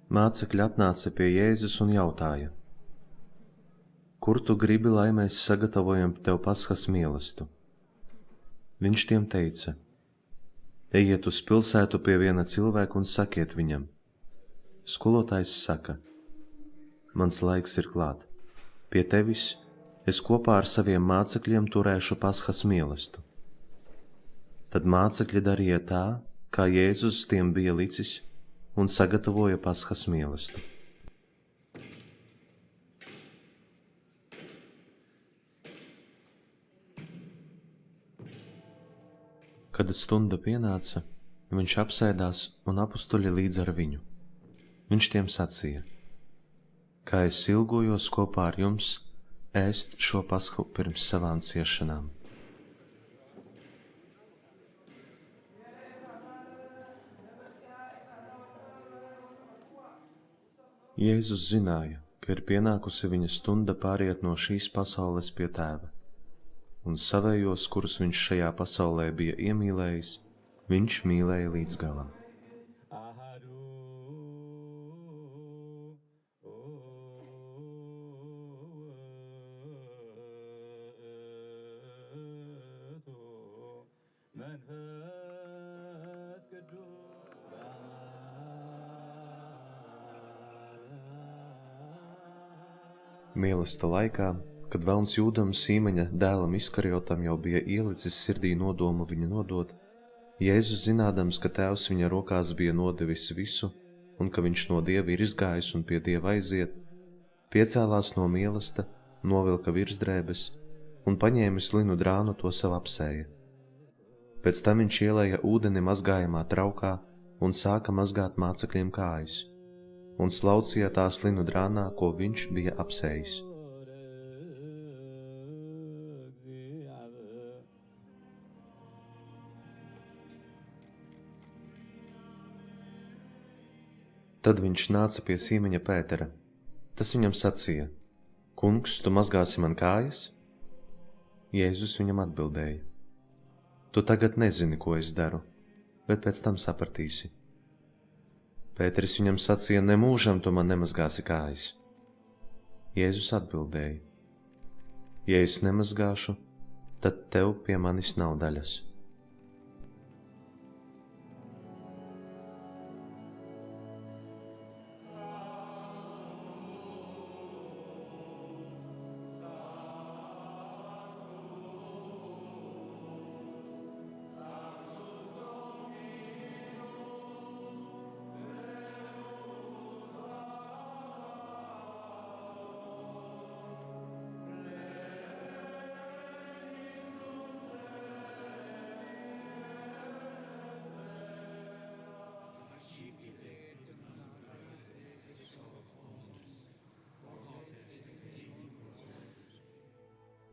Mācekļi atnāca pie Jēzus un jautāja: Kur tu gribi, lai mēs sagatavojam tev Paskas mielastu? Viņš tiem teica: Ejiet uz pilsētu pie viena cilvēka un sakiet viņam: Skolotājs saka: Mans laiks ir klāt. Pie tevis es kopā ar saviem mācekļiem turēšu Paskas mielastu. Tad mācekļi darīja tā, kā Jēzus tiem bija licis, un sagatavoja Paskas mielastu. Kad stunda pienāca, viņš apsēdās un apustuļi līdz ar viņu. Viņš tiem sacīja: Kā es ilgojos kopā ar jums ēst šo Pasku pirms savām ciešanām. Jēzus zināja, ka ir pienākusi viņa stunda pāriet no šīs pasaules pie Tēva, un savējos, kurus viņš šajā pasaulē bija iemīlējis, viņš mīlēja līdz galam. Mīlesta laikā, kad velns Jūdam Sīmeņa dēlam Iskariotam jau bija ielicis sirdī nodomu viņu nodot, Jēzus zinādams, ka Tēvs viņa rokās bija nodevis visu, un ka viņš no Dieva ir izgājis un pie Dieva aiziet, piecēlās no mīlesta, novilka virsdrēbes un paņēmis linu drānu to sev apsēja. Pēc tam viņš ielēja ūdeni mazgājamā traukā un sāka mazgāt mācekļiem kājas, un slaucīja tās linu drānā, ko viņš bija apsējis. Tad viņš nāca pie Sīmeņa Pētera. Tas viņam sacīja: Kungs, tu mazgāsi man kājas? Jēzus viņam atbildēja: Tu tagad nezini, ko es daru, bet pēc tam sapratīsi. Pēteris viņam sacīja: Nemūžam tu man nemazgāsi kājas. Jēzus atbildēja: Ja es nemazgāšu, tad tev pie manis nav daļas.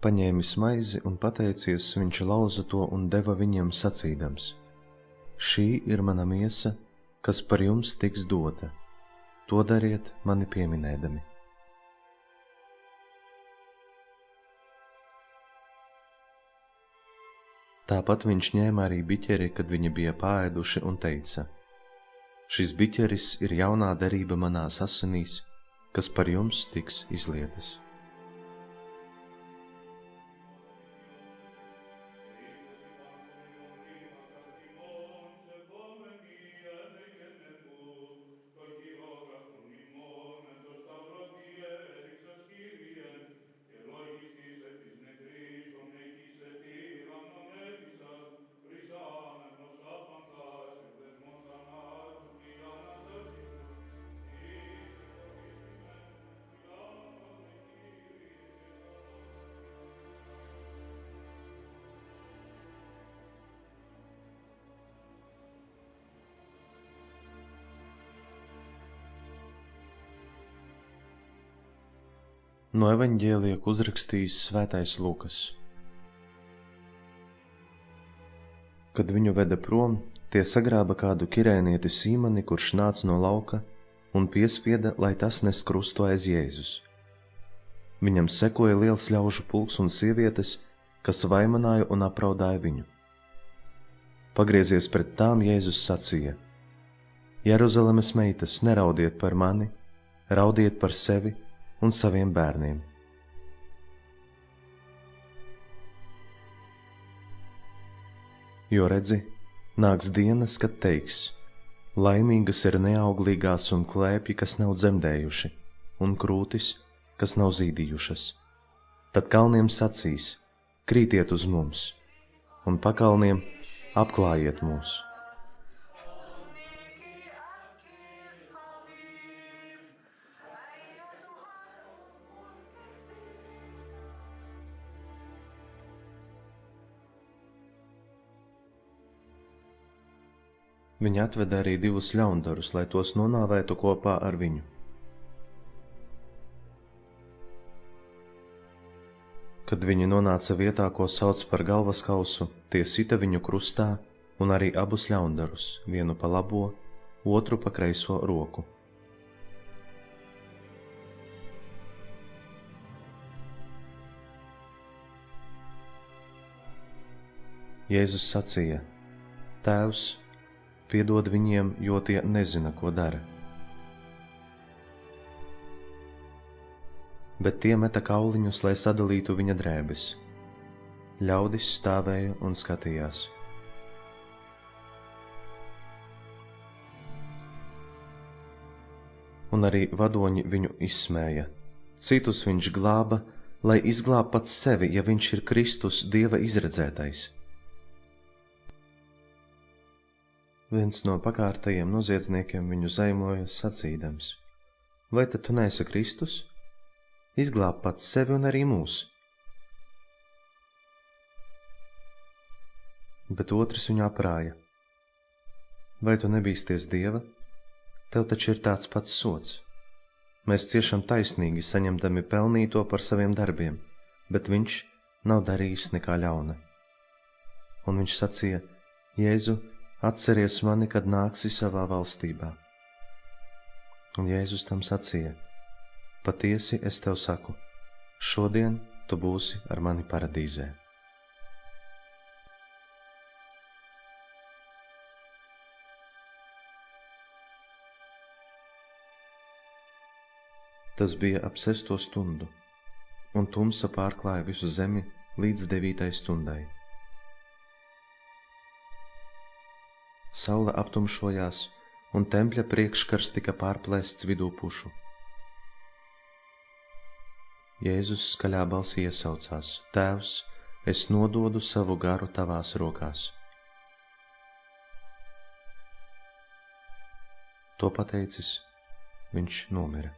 Paņēmis maizi un pateicies, viņš lauza to un deva viņiem sacīdams: Šī ir mana miesa, kas par jums tiks dota. To dariet mani pieminēdami. Tāpat viņš ņēma arī biķeri, kad viņi bija paēduši, un teica: Šis biķeris ir jaunā derība manās asinīs, kas par jums tiks izlietas. No evaņģēlija uzrakstījis svētais Lukas. Kad viņu veda prom, tie sagrāba kādu kirēnieti Sīmani, kurš nāca no lauka, un piespieda, lai tas nes krustu aiz Jēzus. Viņam sekoja liels ļaužu pulks un sievietes, kas vaimanāja un apraudāja viņu. Pagriezies pret tām, Jēzus sacīja: Jeruzalemes meitas, neraudiet par mani, raudiet par sevi un saviem bērniem. Jo redzi, nāks dienas, kad teiks: laimīgas ir neauglīgās un klēpji, kas nav dzemdējuši, un krūtis, kas nav zīdījušas. Tad kalniem sacīs: krītiet uz mums, un pakalniem: apklājiet mūs. Viņi atveda arī 2 ļaundarus, lai tos nonāvētu kopā ar viņu. Kad viņi nonāca vietā, ko sauc par galvaskausu, tie sita viņu krustā un arī abus ļaundarus, vienu pa labo, otru pa kreiso roku. Jēzus sacīja: Tēvs, piedod viņiem, jo tie nezina, ko dara. Bet tie meta kauliņus, lai sadalītu viņa drēbes. Ļaudis stāvēja un skatījās. Un arī vadoņi viņu izsmēja. Citus viņš glāba, lai izglāb pats sevi, ja viņš ir Kristus, Dieva izredzētais. Viens no pakārtajiem noziedzniekiem viņu zaimoja sacīdams: vai tad tu neesi Kristus? Izglāb pats sevi un arī mūs. Bet otrs viņu aprāja: vai tu nebīsties Dieva? Tev taču ir tāds pats sods. Mēs ciešam taisnīgi, saņemdami pelnīto par saviem darbiem, bet viņš nav darījis nekā ļauna. Un viņš sacīja: Jēzu, atceries mani, kad nāksi savā valstībā. Un Jēzus tam sacīja: patiesi es tev saku, šodien tu būsi ar mani paradīzē. Tas bija ap 6. stundu, un tumsa pārklāja visu zemi līdz 9. stundai. Saule aptumšojās, un tempļa priekškars tika pārplēsts vidū pušu. Jēzus skaļā balsī iesaucās: Tēvs, es nododu savu garu tavās rokās. To pateicis, viņš nomira.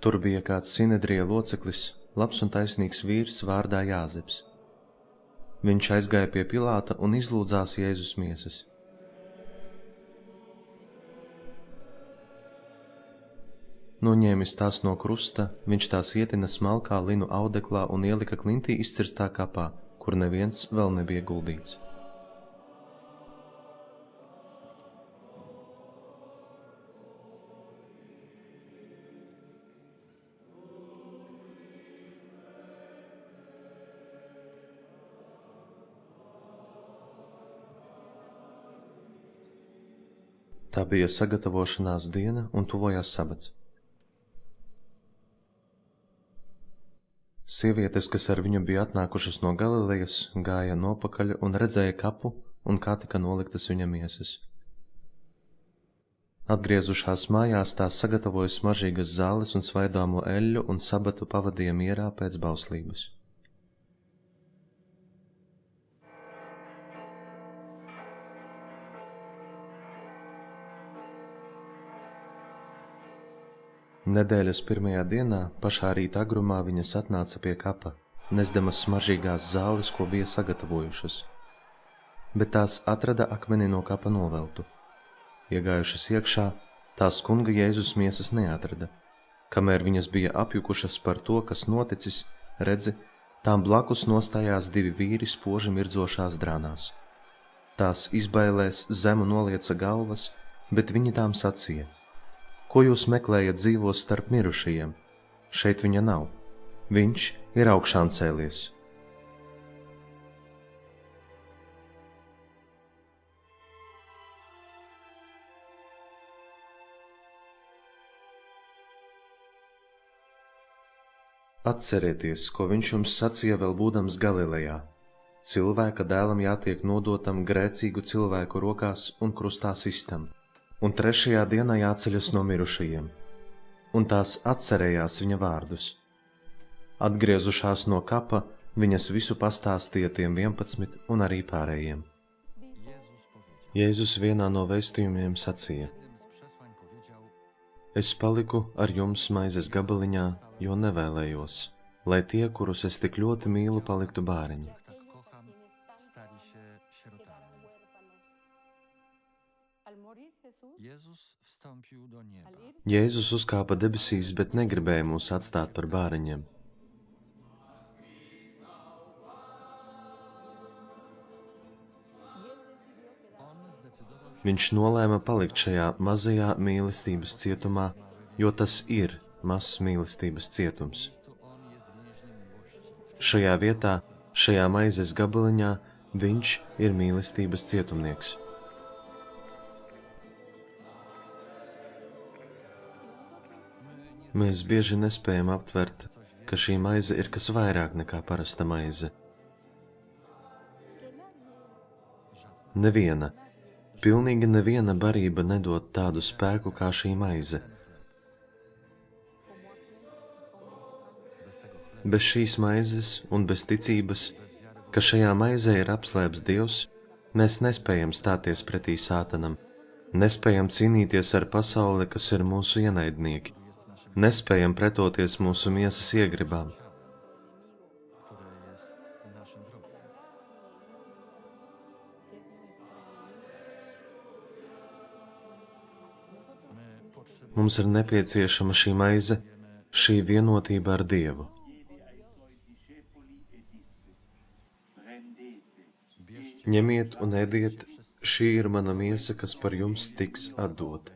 Tur bija kāds Sinedrija loceklis, labs un taisnīgs vīrs vārdā Jāzeps. Viņš aizgāja pie Pilāta un izlūdzās Jēzus miesas. Noņēmis tās no krusta, viņš tās ietina smalkā linu audeklā un ielika klintī izcirstā kapā, kur neviens vēl nebija guldīts. Tā bija sagatavošanās diena un tuvojās sabats. Sievietes, kas ar viņu bija atnākušas no Galilejas, gāja nopakaļ un redzēja kapu un kā tika noliktas viņa miesas. Atgriezušās mājās, tās sagatavoja smaržīgas zāles un svaidāmo eļļu un sabatu pavadīja mierā pēc bauslības. Nedēļas pirmajā dienā, pašā rīta agrumā, viņas atnāca pie kapa, nesdamas smaržīgās zāles, ko bija sagatavojušas. Bet tās atrada akmeni no kapa noveltu. Iegājušas iekšā, tās kunga Jēzus miesas neatrada. Kamēr viņas bija apjukušas par to, kas noticis, redzi, tām blakus nostājās 2 vīri spoži mirdzošās drānās. Tās izbailēs zemu nolieca galvas, bet viņi tām sacīja: Ko jūs meklējat dzīvos starp mirušajiem? Šeit viņa nav. Viņš ir augšām cēlies. Atcerieties, ko viņš jums sacīja vēl būdams Galilejā. Cilvēka dēlam jātiek nodotam grēcīgu cilvēku rokās un krustā sistam, un 3. dienā jāceļas no mirušajiem. Un tās atcerējās viņa vārdus. Atgriezušās no kapa, viņas visu pastāstīja tiem 11 un arī pārējiem. Jēzus vienā no vēstījumiem sacīja: Es paliku ar jums maizes gabaliņā, jo nevēlējos, lai tie, kurus es tik ļoti mīlu, paliktu bāriņi. Jēzus uzkāpa debesīs, bet negribēja mūs atstāt par bāriņiem. Viņš nolēma palikt šajā mazajā mīlestības cietumā, jo tas ir mazs mīlestības cietums. Šajā vietā, šajā maizes gabaliņā, viņš ir mīlestības cietumnieks. Mēs bieži nespējam aptvert, ka šī maize ir kas vairāk nekā parasta maize. Pilnīgi neviena barība nedod tādu spēku kā šī maize. Bez šīs maizes un bez ticības, ka šajā maizē ir apslēpts Dievs, mēs nespējam stāties pretī Sātanam, nespējam cīnīties ar pasauli, kas ir mūsu ienaidnieki, nespējam pretoties mūsu miesas iegribām. Mums ir nepieciešama šī maize, šī vienotība ar Dievu. Ņemiet un ēdiet, šī ir mana miesa, kas par jums tiks atdota.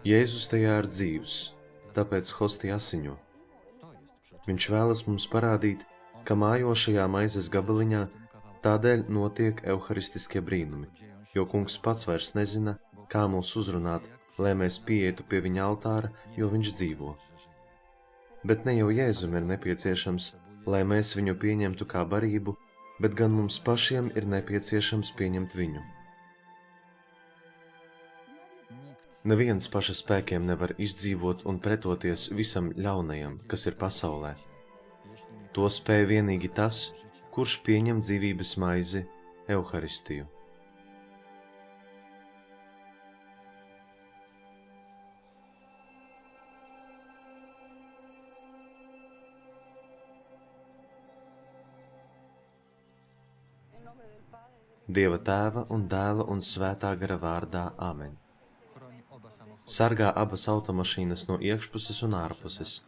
Jēzus tajā ir dzīvs, tāpēc hostija asiņo. Viņš vēlas mums parādīt, ka mājošajā maizes gabaliņā tādēļ notiek euharistiskie brīnumi, jo kungs pats vairs nezina, kā mūs uzrunāt, lai mēs pieietu pie viņa altāra, jo viņš dzīvo. Bet ne jau Jēzum ir nepieciešams, lai mēs viņu pieņemtu kā barību, bet gan mums pašiem ir nepieciešams pieņemt viņu. Neviens paša spēkiem nevar izdzīvot un pretoties visam ļaunajam, kas ir pasaulē. To spēj vienīgi tas, kurš pieņem dzīvības maizi, Euharistiju. Dieva Tēva un Dēla un Svētā gara vārdā. Āmen. Sargā abas automašīnas no iekšpuses un ārpuses.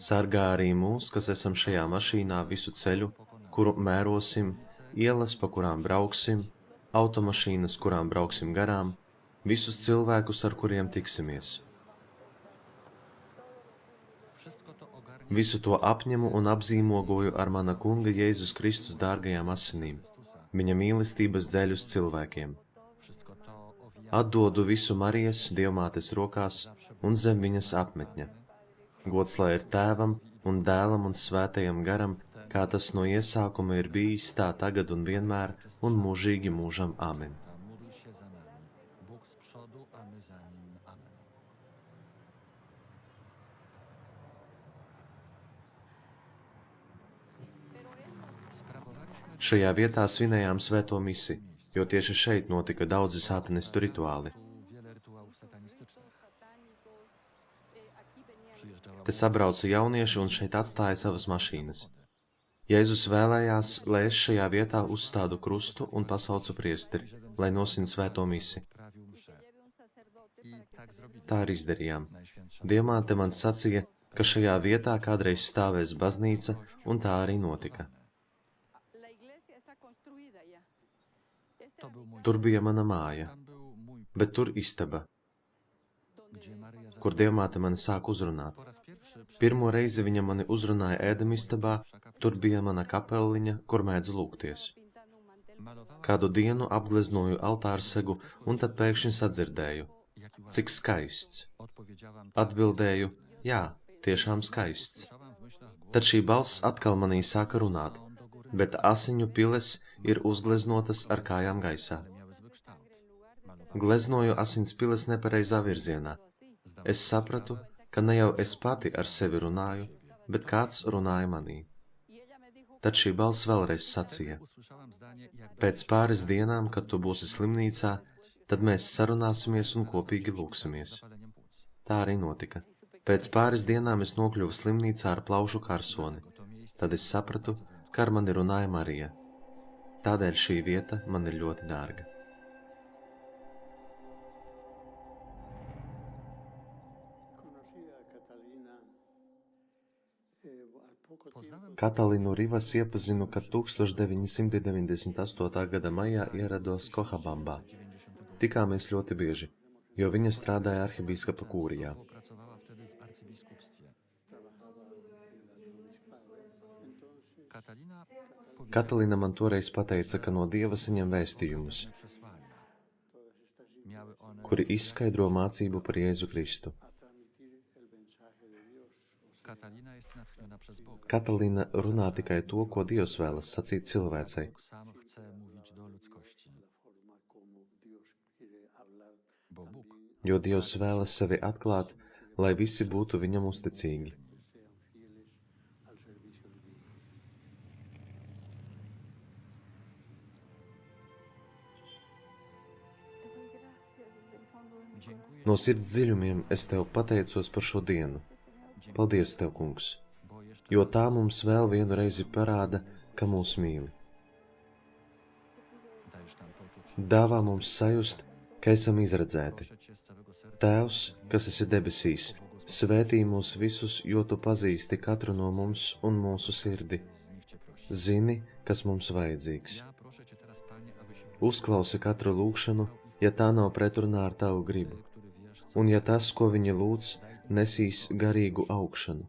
Sargā arī mūs, kas esam šajā mašīnā visu ceļu, kuru mērosim, ielas, pa kurām brauksim, automašīnas, kurām brauksim garām, visus cilvēkus, ar kuriem tiksimies. Visu to apņemu un apzīmogoju ar mana kunga Jēzus Kristus dārgajām asinīm, viņa mīlestības dēļ uz cilvēkiem. Atdodu visu Marijas, Dievmātes rokās un zem viņas apmetņa. Gods lai ir Tēvam un Dēlam un Svētajam garam, kā tas no iesākuma ir bijis, tā tagad un vienmēr un mūžīgi mūžam. Āmen. Šajā vietā svinējām svēto misi, jo tieši šeit notika daudzi sātanistu rituāli. Te sabrauca jaunieši un šeit atstāja savas mašīnas. Jēzus vēlējās, lai es šajā vietā uzstādu krustu un pasaucu priesteri, lai nosin svēto misi. Tā arī izdarījām. Dievmāte man sacīja, ka šajā vietā kādreiz stāvēs baznīca, un tā arī notika. Tur bija mana māja, bet tur istaba, kur Dievmāte mani sāk uzrunāt. Pirmo reizi viņa mani uzrunāja ēdamistabā, tur bija mana kapeliņa, kur mēdzu lūgties. Kādu dienu apgleznoju altārsegu, un tad pēkšņi sadzirdēju: cik skaists. Atbildēju: jā, tiešām skaists. Tad šī balss atkal manī sāka runāt, bet asiņu piles ir uzgleznotas ar kājām gaisā. Gleznoju asins piles nepareizā virzienā. Es sapratu, ka ne jau es pati ar sevi runāju, bet kāds runāja manī. Tad šī balss vēlreiz sacīja: pēc pāris dienām, kad tu būsi slimnīcā, tad mēs sarunāsimies un kopīgi lūksimies. Tā arī notika. Pēc pāris dienām es nokļuvu slimnīcā ar plaušu karsoni. Tad es sapratu, ka ar mani runāja Marija. Tādēļ šī vieta man ir ļoti dārga. Katalīnu Rivas iepazinu, kad 1998. gada maijā ierados Kohabambā. Tikāmies ļoti bieži, jo viņa strādāja arhibīskapa kūrijā. Katalīna man toreiz pateica, ka no Dieva saņem vēstījumus, kuri izskaidro mācību par Jēzu Kristu. Katalīna runā tikai to, ko Dievs vēlas sacīt cilvēcei. Jo Dievs vēlas sevi atklāt, lai visi būtu viņam uzticīgi. No sirds dziļumiem es tev pateicos par šo dienu. Paldies tev, kungs, jo tā mums vēl vienu reizi parāda, ka mūs mīli. Dāvā mums sajust, ka esam izredzēti. Tēvs, kas esi debesīs, svētī mūs visus, jo tu pazīsti katru no mums un mūsu sirdi. Zini, kas mums vajadzīgs. Uzklausi katru lūgšanu, ja tā nav pretrunā ar tavu gribu. Un ja tas, ko viņi lūdz, nesīs garīgu augšanu.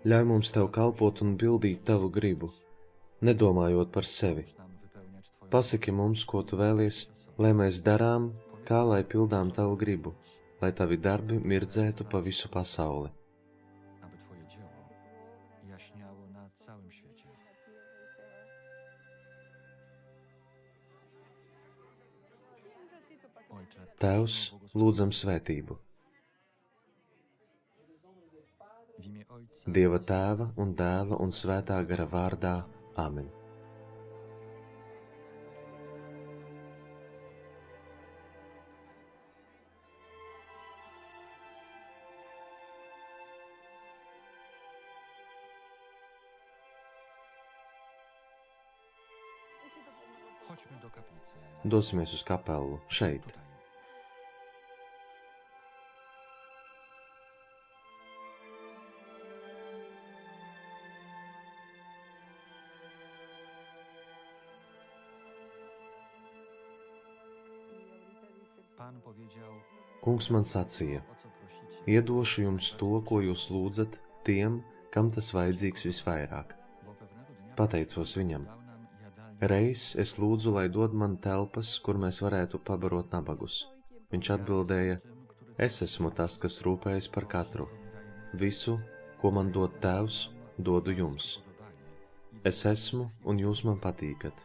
Ļauj mums tev kalpot un pildīt tavu gribu, nedomājot par sevi. Pasaki mums, ko tu vēlies, lai mēs darām, kā lai pildām tavu gribu, lai tavi darbi mirdzētu pa visu pasauli. Tēvs, lūdzam svētību. Dieva Tēva un Dēla un Svētā gara vārdā. Āmen. Dosimies uz kapelu šeit. Kungs man sacīja: iedošu jums to, ko jūs lūdzat, tiem, kam tas vajadzīgs visvairāk. Pateicos viņam. Reiz es lūdzu, lai dod man telpas, kur mēs varētu pabarot nabagus. Viņš atbildēja: es esmu tas, kas rūpējas par katru. Visu, ko man dod Tēvs, dodu jums. Es esmu, un jūs man patīkat.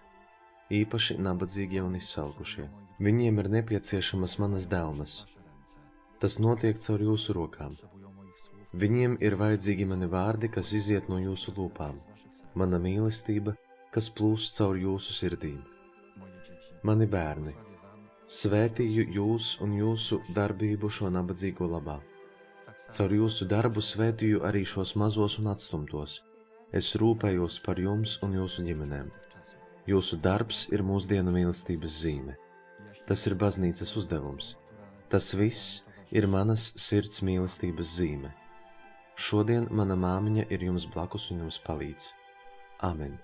Īpaši nabadzīgie un izsalkušie. Viņiem ir nepieciešamas manas delmas. Tas notiek caur jūsu rokām. Viņiem ir vajadzīgi mani vārdi, kas iziet no jūsu lūpām. Mana mīlestība, kas plūst caur jūsu sirdīm. Mani bērni, Svētīju jūs un jūsu darbību šo nabadzīgo labā. Caur jūsu darbu svētīju arī šos mazos un atstumtos. Es rūpējos par jums un jūsu ģimenēm. Jūsu darbs ir mūsdienu mīlestības zīme. Tas ir baznīcas uzdevums. Tas viss ir manas sirds mīlestības zīme. Šodien mana māmiņa ir jums blakus un jums palīdz. Amen.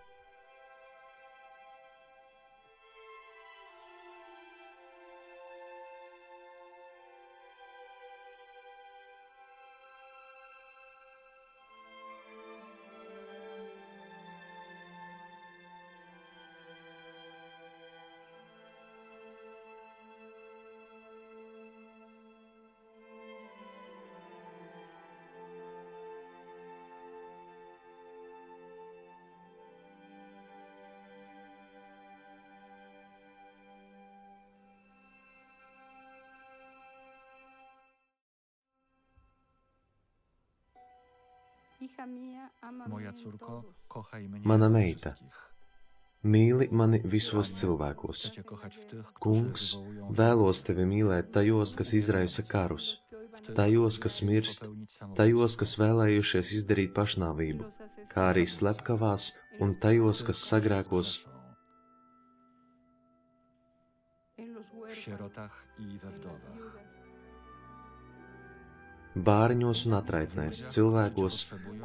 Moja córko, kochaj mnie Mana we meita, wszystkich. mīli mani visos cilvēkos. Chcę cię kochać w tych, którzy Kungs, wywołują vēlos tevi mīlēt tajos, kas izraisa karus, w tych, tajos, którzy kas chcieli mirst, popełnić samobójstwo. tajos, kas vēlējušies izdarīt pašnāvību, kā arī slepkavās un tajos, kas sagrēkos, W sierotach i we wdowach. bāriņos un atraitnēs, cilvēkos,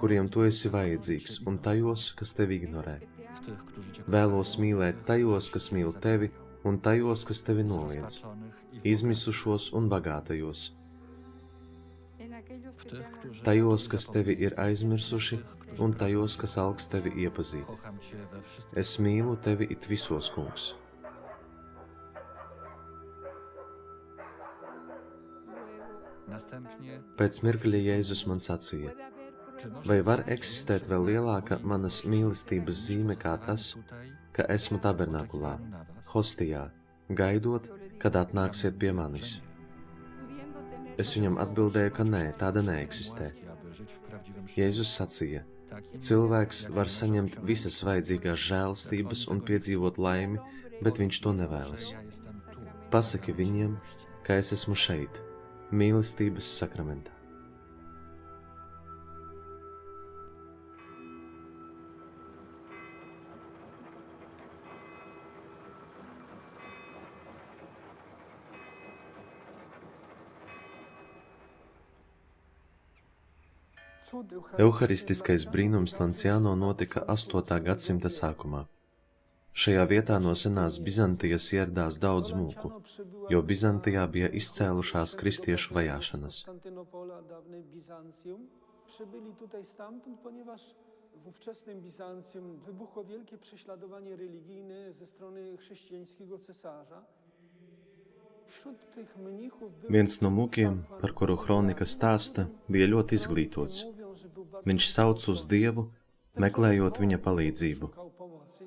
kuriem tu esi vajadzīgs, un tajos, kas tevi ignorē. W tych, którzy cię Vēlos kochają, mīlēt tajos, kas mīl tevi, un tajos, kas tevi noliedz, straconych i izmisušos un bagātajos, w tych, którzy tajos, kas tevi ir aizmirsuši, un tajos, kas algs tevi iepazīt. kocham cię we wszystkich. Es mīlu tevi it visos, kungs. Następnie, Pēc mirkļa Jēzus man sacīja: czy może vai var eksistēt vēl lielāka manas mīlestības zīme kā tas, tutaj ka esmu tabernakulā, na was? hostijā, gaidot, kad atnāksiet pie manis? Es viņam atbildēju, ka nē, tāda neeksistē. Łaski, aby żyć w prawdziwym Jēzus sacīja: Taki cilvēks var saņemt visas vajadzīgās žēlstības un piedzīvot laimi, bet viņš to nevēlas. ja jestem tu. Pasaki viņiem, ka es esmu šeit, mīlestības sakramentā. Euharistiskais brīnums Lanciāno notika 8. gadsimta sākumā. Šajā vietā no senās Bizantijas ieradās daudz mūku, jo Bizantijā bija izcēlušās kristiešu vajāšanas. Konstantynopola, dawne Bizancjum, przybyli tutaj stamtąd, ponieważ w ówczesnym Bizancjum wybuchło wielkie prześladowanie religijne ze strony chrześcijańskiego cesarza. Wśród tych mnichów był Viens no mūkiem, par kuru kronika stāsta, bija ļoti izglītots. mówią, że był bardzo Viņš sauc uz Dievu, meklējot viņa palīdzību. szukał pomocy.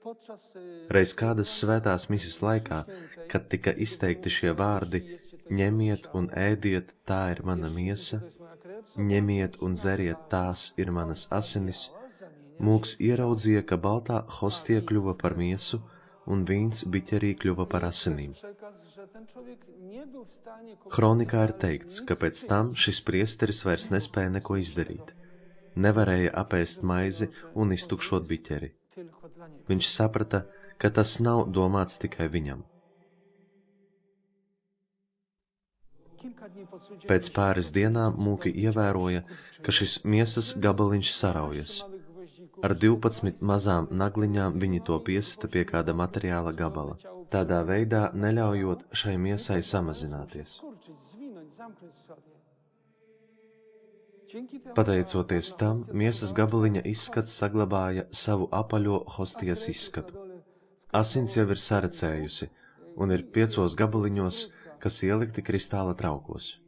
Podczas Reiz kādas svētās misijas laikā, kad tika izteikti šie vārdi: ņemiet un ēdiet, tā ir mana miesa, to jest moja krew, ņemiet un dzeriet, tās ir manas asinis, mūks ieraudzīja, ka baltā hostie kļuva par miesu, un vīns biķerī kļuva par asinīm. przekaz, że ten człowiek nie był w stanie Kronikā ir teikts, ka pēc tam šis priesteris vairs nespēja neko izdarīt. Nevarēja apēst maizi un iztukšot biķeri. tylko dla niego. Viņš saprata, ka tas nav domāts tikai viņam. Kilka dni po cudzie Pēc pāris dienām mūki ievēroja, ka šis miesas gabaliņš saraujas. Ar 12 mazām nagliņām viņi to piesita pie kāda materiāla gabala, tādā veidā neļaujot šai miesai samazināties. skurczyć, zwinąć, zamknąć sobie. Dzięki temu Pateicoties tam, miesas gabaliņa izskats saglabāja savu apaļo hostijas izskatu. Asins jau ir sarecējusi un ir 5 gabaliņos, kas ielikti kristāla traukos.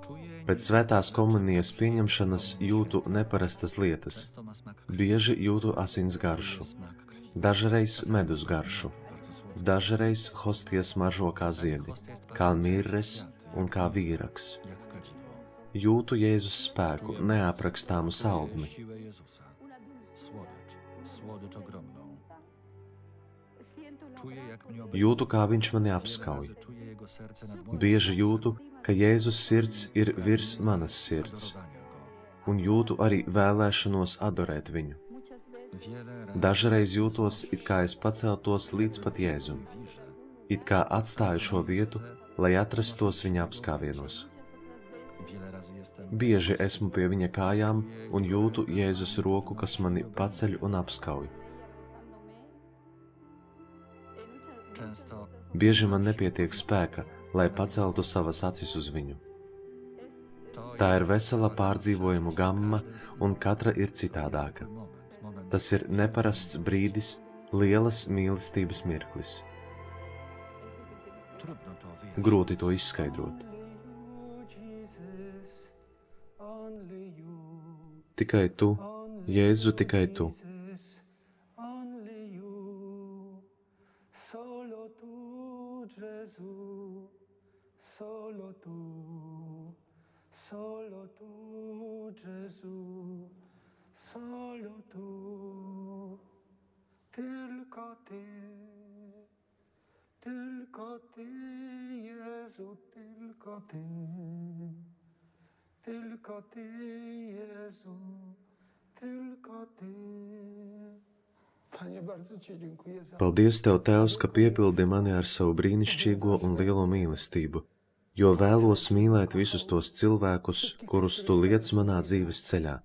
Czuję Pēc svētās komunijas pieņemšanas jūtu neparastas lietas. często ma smak krwi. Bieži jūtu asins garšu, Smak krwi. dažreiz medus garšu, Bardzo słodki. dažreiz hosties mažo kā ziedi, kā mirres un kā vīraks. Jak kadzidło. Jūtu Jēzus spēku, neaprakstāmu saldmi. Czuję siłę Jezusa. Słodycz ogromną. Czuję, jak mnie obejmuje. Jūtu, kā viņš mani Wiele apskauj. razy czuję jego serce nad moim Bieži sercem. jūtu, ka Jēzus sirds ir virs manas sirds, Adorowania go. un jūtu arī vēlēšanos adorēt viņu. Wiele razy Dažreiz jūtos, it kā es paceltos līdz pat Jēzum, wirzę. it kā atstāju šo vietu, lai atrastos viņa apskāvienos. Wiele razy jestem Bieži esmu pie viņa kājām un jūtu Jēzus roku, kas mani paceļ un apskauj. często Bieži man nepietiek spēka, lai paceltu savas acis uz viņu. Tā ir vesela pārdzīvojumu gamma, un katra ir citādāka. moment. Tas ir neparasts brīdis, lielas mīlestības mirklis. Trudno to wyjaśnić. Grūti to izskaidrot. Jesus, only you. Tikai tu, Jēzu, tikai tu. Jesus, only you. Solo tu, Gesù. Solo tu. Solo tu, Gesù. Solo tu. Tylko ty. Tylko ty, Jezu, tylko ty. Tylko ty, Jezu, tylko ty. Panie, bardzo Ci dziękuję za Paldies Tev, Tēvs, ka piepildi mani ar savu brīnišķīgo un lielo mīlestību, jo vēlos mīlēt visus tos cilvēkus, kurus Tu liec manā dzīves ceļā.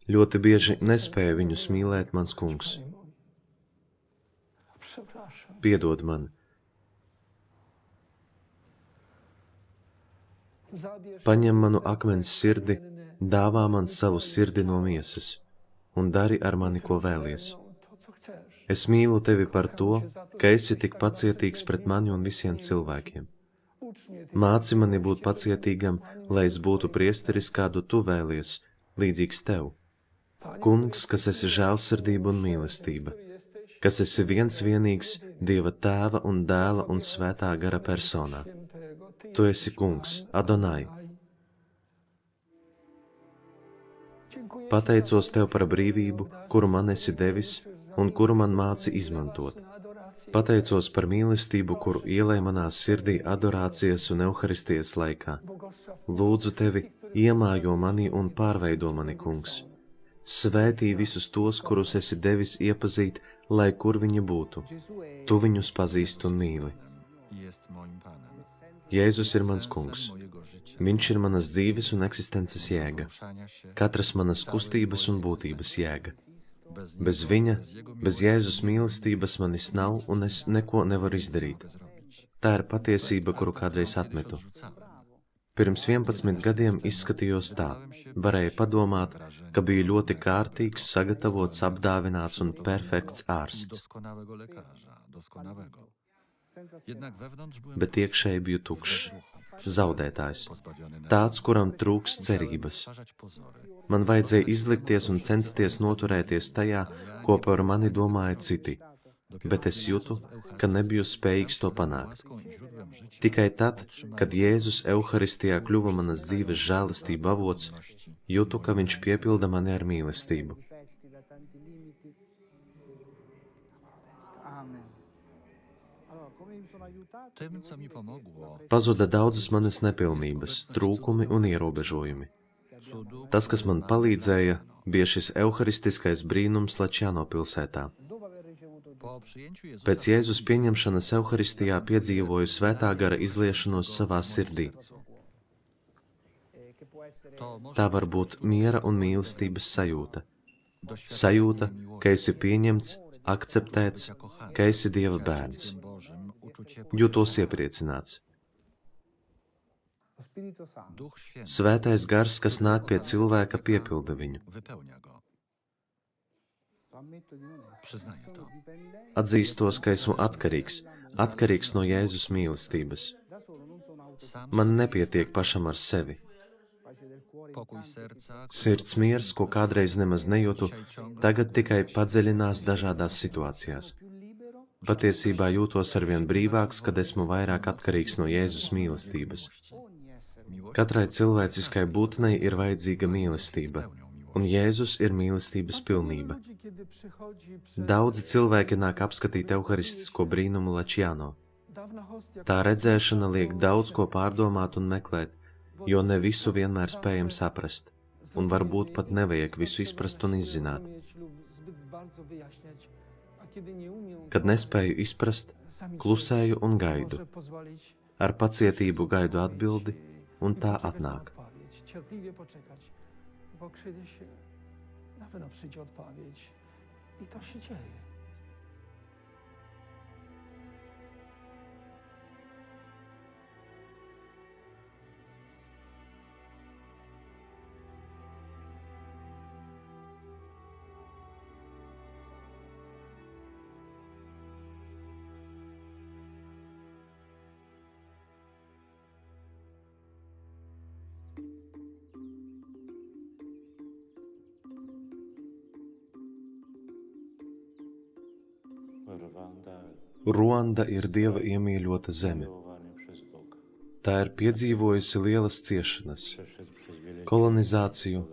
Ļoti bieži nespēju viņus mīlēt, mans kungs. Panie mój. Przepraszam. Piedod man, Zabierz paņem manu serce akmens sirdi, kamienne. dāvā man savu sirdi no miesas, un dari ar mani, ko vēlies. To, co chcesz. Es mīlu Tevi par to, ka esi tik pacietīgs pret mani un visiem cilvēkiem. Ucz mnie tej Māci mani būt pacietīgam, lai es būtu priesteris, kādu Tu vēlies, līdzīgs Tev. Panie, Kungs, kas esi žēlsirdība un mīlestība, który jesteś kas esi viens vienīgs Dieva Tēva un Dēla un Svētā gara personā. świętego. Ty Tu jesteś esi Kungs, Pan Adonai. Dziękuję Ci Pateicos za Tev par brīvību, kuru man esi devis un kuru man māci izmantot. Pateicos par mīlestību, kuru ielai manā sirdī adorācijas un evaharistijas laikā. Lūdzu Tevi, iemājo mani un pārveido mani, Kungs. Svētī visus tos, kurus esi devis iepazīt, lai kur viņi būtu. Tu viņus pazīst un mīli. Jest moim Panem. Jēzus ir mans kungs. Sensem mojego życia. Viņš ir manas dzīves un eksistences jēga, Poruszania się. katras manas kustības un būtības jēga. Bez Bez niego, viņa, bez jego bez Jēzus mīlestības manis nav, un es neko nevaru izdarīt. mogę zrobić. Tā ir patiesība, kuru kādreiz atmetu. Odrzucałem. Pirms 11 gadiem izskatījos tā. Varēja padomāt, ka biju ļoti kārtīgs, sagatavots, apdāvināts un perfekts ārsts, Doskonałego lekarza, doskonałego. Jednak wewnątrz byłem bet iekšēji biju tukšs, zaudētājs, pozbawiony tāds, kuram trūks cerības. stwarzać pozory. Man vajadzēja izlikties un censties noturēties tajā, ko par mani domāja citi, bet es jūtu, ka nebiju spējīgs to panākt. Łaską i źródłem życia. Tikai tad, kad Jēzus Euharistijā kļuva manas dzīves žēlastība avots, jūtu, ka viņš piepilda mani ar mīlestību. difetti, da tanti limiti. Amen. Allora, come mi sono aiutato? Tym, co mi pomogło, Pazuda daudzas manas nepilnības, trūkumi un ierobežojumi. cudu Tas, kas man palīdzēja, bija šis euharistiskais brīnums Lačjano pilsētā. Dopo aver ricevuto Dio, po przyjęciu Jezusa Pēc Jēzus pieņemšanas Euharistijā piedzīvoju svētā gara izliešanos savā sirdī. che può essere to może Tā var būt miera un mīlestības sajūta. doświadczenie Sajūta, miłości, ka esi pieņemts, akceptēts, ka esi Dieva bērns. uczuciem Bożym, uczucie Jūtos iepriecināts. lo Spirito Santo. Duch Święty Svētais gars, kas nāk pie cilvēka, piepilda viņu. wypełnia go. Ammetto di non essere. Przyznaję to. Sono dipendente Atzīstos, ka esmu atkarīgs no Jēzus mīlestības. da solo, non sono Man nepietiek pašam ar sevi. Pokój serca, Sirds miers, ko kādreiz nemaz nejūtu, tagad tikai padziļinās dažādās situācijās. Patiesībā jūtos arvien brīvāks, kad esmu vairāk atkarīgs no Jēzus mīlestības. Katrai cilvēciskai būtnei ir vajadzīga mīlestība, un Jēzus ir mīlestības pilnība. Daudzi cilvēki nāk apskatīt euharistisko brīnumu Lačjāno. Tā redzēšana liek daudz ko pārdomāt un meklēt, jo ne visu vienmēr spējam saprast, un varbūt pat nevajag visu izprast un izzināt. Kad nespēju izprast, klusēju un gaidu. Ar pacietību gaidu atbildi, un tā atnāk. Bo kiedyś na pewno przyjdzie odpowiedź i to się dzieje. Ruanda ir Dieva iemīļota zeme. Tā ir piedzīvojusi lielas ciešanas, kolonizāciju,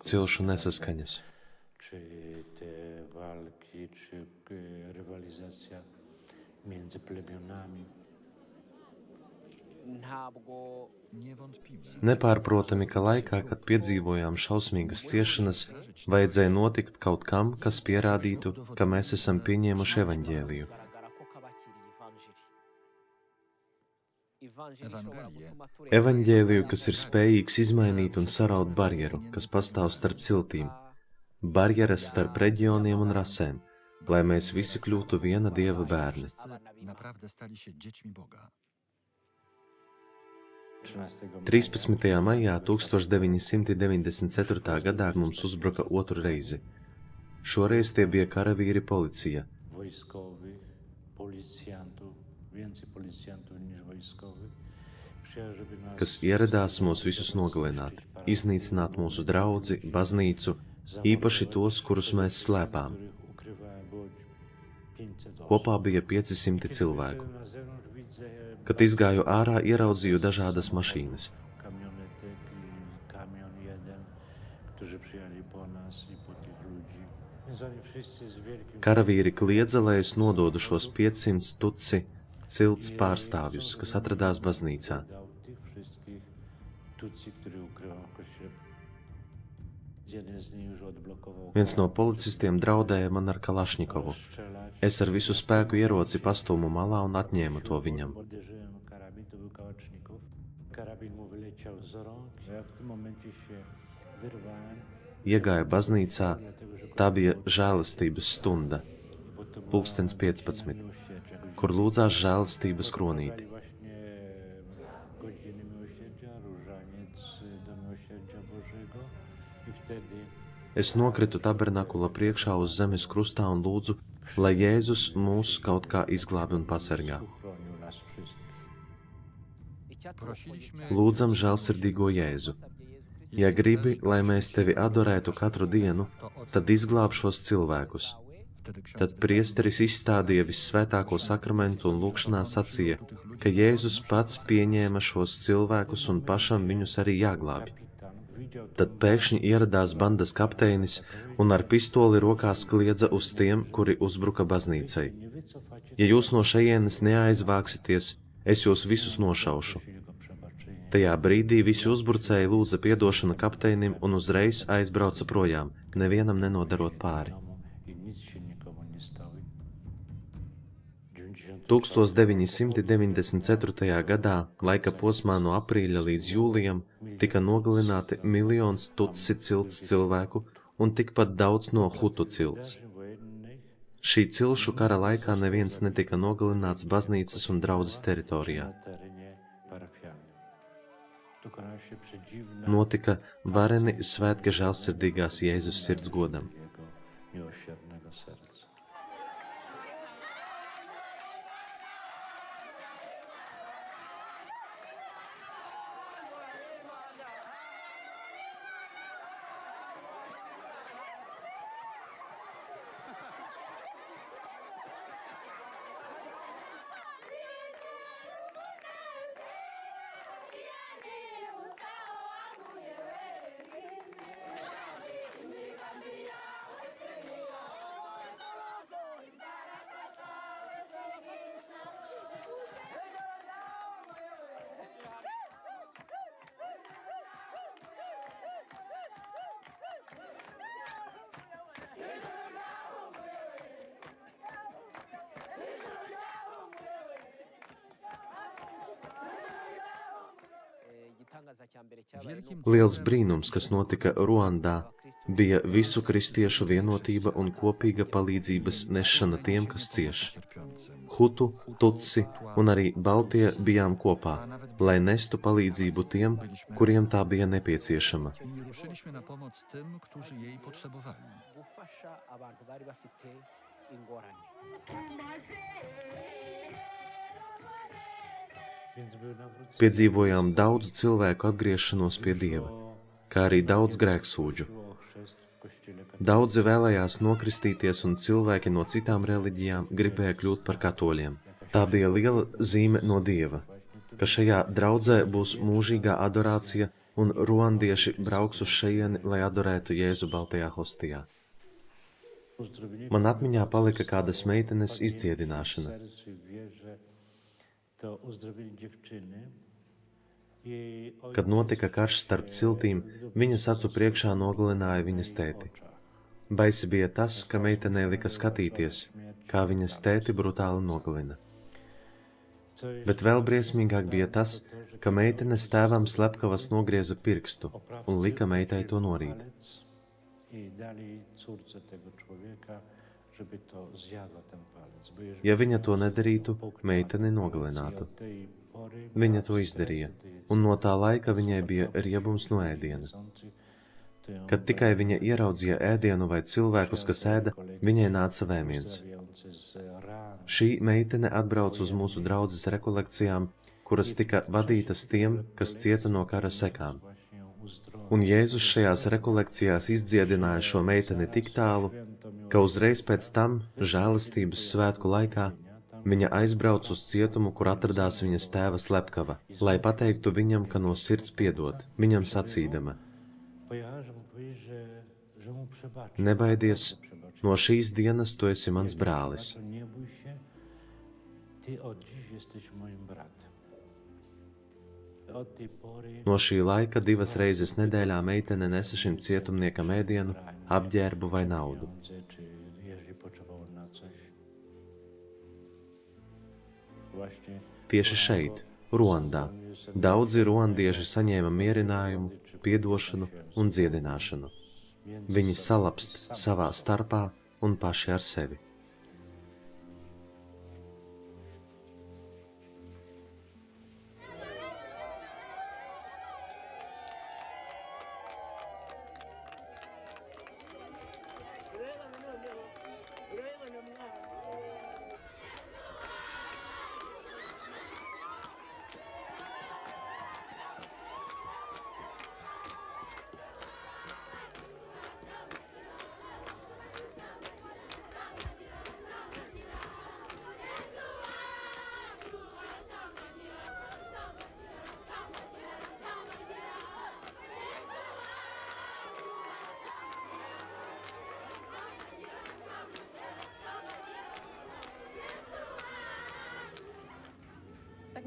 cilšu nesaskaņas. Nepārprotami, ka laikā, kad piedzīvojām šausmīgas ciešanas, vajadzēja notikt kaut kam, kas pierādītu, ka mēs esam pieņēmuši evaņģēliju. Evaņģēliju, kas ir spējīgs izmainīt un saraut barjeru, kas pastāv starp ciltīm, barjeras starp reģioniem un rasēm, lai mēs visi kļūtu viena Dieva bērni. 13. maijā 1994. gadā mums uzbruka otru reizi. Šoreiz tie bija karavīri policija. Kas ieradās mūs visus nogalināt, iznīcināt mūsu draudzi, baznīcu, īpaši tos, kurus mēs slēpām. Kopā bija 500 cilvēku. Kad izgāju ārā, ieraudzīju dažādas mašīnas. Karavīri kliedza, lai es nododu šos 500 tutsi cilts pārstāvjus, kas atradās baznīcā. Viens no policistiem draudēja man ar Kalašņikovu. Es ar visu spēku ieroci pastūmu malā un atņēmu to viņam. Iegāju baznīcā, tā bija žēlastības stunda, 15:15, kur lūdzās žēlastības kronīti. Es nokritu tabernakula priekšā uz zemes krustā un lūdzu, lai Jēzus mūs kaut kā izglābi un pasargā. Lūdzam žēlsirdīgo Jēzu. Ja gribi, lai mēs tevi adorētu katru dienu, tad izglāb šos cilvēkus. Tad priesteris izstādīja vissvētāko sakramentu un lūgšanā sacīja, ka Jēzus pats pieņēma šos cilvēkus un pašam viņus arī jāglābj. Tad pēkšņi ieradās bandas kapteinis un ar pistoli rokās kliedza uz tiem, kuri uzbruka baznīcai. Ja jūs no šejienes neaizvāksieties, es jūs visus nošaušu. Tajā brīdī visi uzbrucēji lūdza piedošanu kapteinim un uzreiz aizbrauca projām, nevienam nenodarot pāri. 1994. gadā, laika posmā no aprīļa līdz jūlijam, tika nogalināti 1 miljons tutsi cilts cilvēku un tikpat daudz no hutu cilts. Šī cilšu kara laikā neviens netika nogalināts baznīcas un draudzes teritorijā. Notika vareni svētki žēlsirdīgās Jēzus sirds godam. Wielkim Liels cudem brīnums, kas notika Ruandā, bija visu kristiešu vienotība un kopīga palīdzības nešana tiem, kas cieš. Hutu, Tutsi un arī Baltie bijām kopā, lai nestu palīdzību tiem, kuriem tā bija nepieciešama. I ruszyliśmy na pomoc tym, którzy jej potrzebowali. gufasha abantu bari bafite ingorane. Piedzīvojām daudzu cilvēku atgriešanos pie Dieva, kā arī daudz grēksūdžu. Daudzi vēlējās nokristīties un cilvēki no citām reliģijām gribēja kļūt par katoļiem. Tā bija liela zīme no Dieva, ka šajā draudzē būs mūžīgā adorācija un ruandieši brauks uz šejieni, lai adorētu Jēzu baltajā hostijā. Man atmiņā palika kādas meitenes izdziedināšana. Kad notika karš starp ciltīm, viņas acu priekšā nogalināja viņas tēti. Baisi bija tas, ka meitenei lika skatīties, kā viņas tēti brutāli nogalina. Bet vēl briesmīgāk bija tas, ka meitenes tēvam slepkavas nogrieza pirkstu un lika meitai to norīt. Ja viņa to nedarītu, meiteni nogalinātu. Viņa to izdarīja, un no tā laika viņai bija riebums no ēdiena. Kad tikai viņa ieraudzīja ēdienu vai cilvēkus, kas ēda, viņai nāca vēmiens. Šī meitene atbrauc uz mūsu draudzes rekolekcijām, kuras tika vadītas tiem, kas cieta no kara sekām. Un Jēzus šajās rekolekcijās izdziedināja šo meiteni tik tālu, ka uzreiz pēc tam, žēlastības svētku laikā, viņa aizbrauc uz cietumu, kur atradās viņas tēva slepkava, lai pateiktu viņam, ka no sirds piedod, viņam sacīdama: Nebaidies, no šīs dienas tu esi mans brālis. No šī laika 2 reizes nedēļā meitene nesa šim cietumniekam ēdienu, apģērbu vai naudu. Tieši šeit, Ruandā, daudzi ruandieši saņēma mierinājumu, piedošanu un dziedināšanu. Viņi salapst savā starpā un paši ar sevi.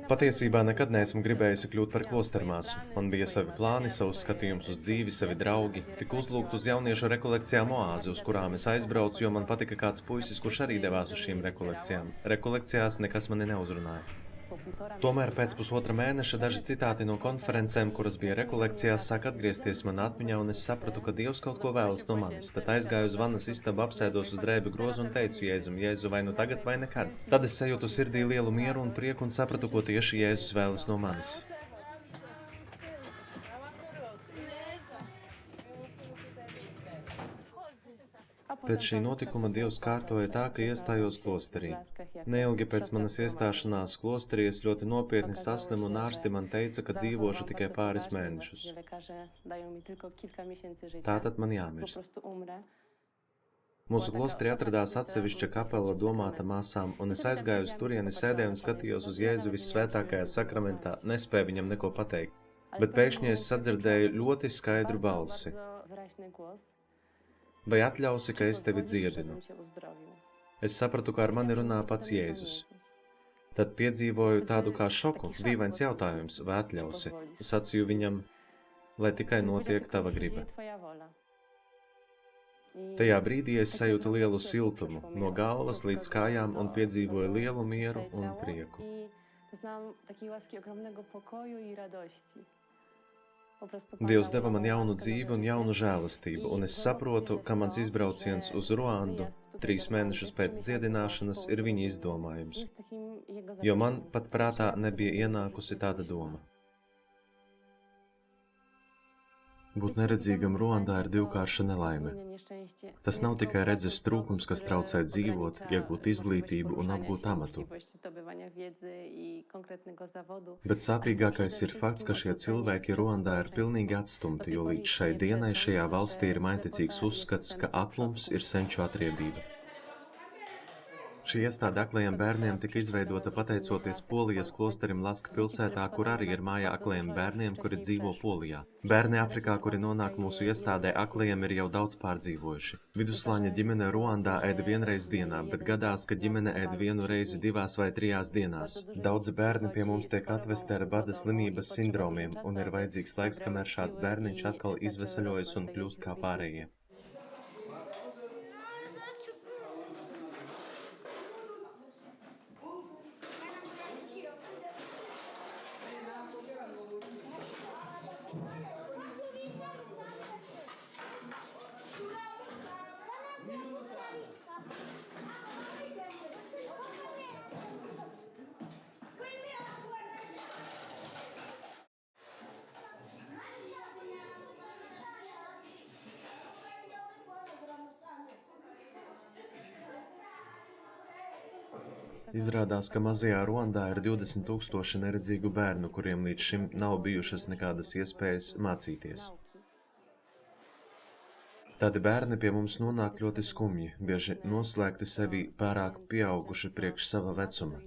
Patiesībā nekad neesmu gribējusi kļūt par klostermāsu. Man bija savi plāni, savus skatījums uz dzīvi, savi draugi. Tik uzlūgt uz jauniešu rekolekcijām oāzi, uz kurām es aizbraucu, jo man patika kāds puisis, kurš arī devās uz šīm rekolekcijām. Rekolekcijās nekas mani neuzrunāja. Tomēr pēc pusotra mēneša daži citāti no konferencēm, kuras bija rekolekcijās, sāk atgriezties manā atmiņā, un es sapratu, ka Dievs kaut ko vēlas no manis. Tad aizgāju uz vannas istabu, apsēdos uz drēbju grozu un teicu Jēzum: Jēzu, vai nu tagad, vai nekad. Tad es sajūtu sirdī lielu mieru un prieku un sapratu, ko tieši Jēzus vēlas no manis. Pēc šī notikuma Dievs kārtoja tā, ka iestājos klosterī. Neilgi pēc manas iestāšanās klosterī es ļoti nopietni saslimu, un ārsti man teica, ka dzīvošu tikai pāris mēnešus. Tātad man jāmirst. Mūsu klosterī atradās atsevišķa kapela domāta māsām, un es aizgāju uz turieni, sēdēju un skatījos uz Jēzu vissvētākajā sakramentā, nespēju viņam neko pateikt. Bet pēkšņi es sadzirdēju ļoti skaidru balsi. Vai atļausi, ka es tevi dziedinu? Es sapratu, ka ar mani runā pats Jēzus. Tad piedzīvoju tādu kā šoku, dīvains jautājums, vai atļausi. Sacīju viņam, lai tikai notiek tava griba. Tajā brīdī es sajūtu lielu siltumu, no galvas līdz kājām, un piedzīvoju lielu mieru un prieku. Dievs deva man jaunu dzīvi un jaunu žēlastību, un es saprotu, ka mans izbrauciens uz Ruandu 3 mēnešus pēc dziedināšanas ir viņa izdomājums, jo man pat prātā nebija ienākusi tāda doma. Būt neredzīgam Ruandā ir divkārša nelaime. Tas nav tikai redzes trūkums, kas traucē dzīvot, iegūt izglītību un apgūt amatu. Bet sāpīgākais ir fakts, ka šie cilvēki Ruandā ir pilnīgi atstumti, jo līdz šai dienai šajā valstī ir mainticīgs uzskats, ka aklums ir senču atriebība. Šī iestāde aklajiem bērniem tika izveidota pateicoties Polijas klosterim Laska pilsētā, kur arī ir māja aklajiem bērniem, kuri dzīvo Polijā. Bērni Afrikā, kuri nonāk mūsu iestādē, aklajiem ir jau daudz pārdzīvojuši. Viduslāņa ģimene Ruandā ēd vienreiz dienā, bet gadās, ka ģimene ēd vienu reizi 2 vai 3 dienās. Daudzi bērni pie mums tiek atvesti ar bada slimības sindromiem, un ir vajadzīgs laiks, kamēr šāds bērniņš atkal izvesaļojas un kļūst kā pārējie. Izrādās, ka mazajā Ruandā ir 20 000 neredzīgu bērnu, kuriem līdz šim nav bijušas nekādas iespējas mācīties. Tādi bērni pie mums nonāk ļoti skumji, bieži noslēgti sevi pārāk pieauguši priekš sava vecuma.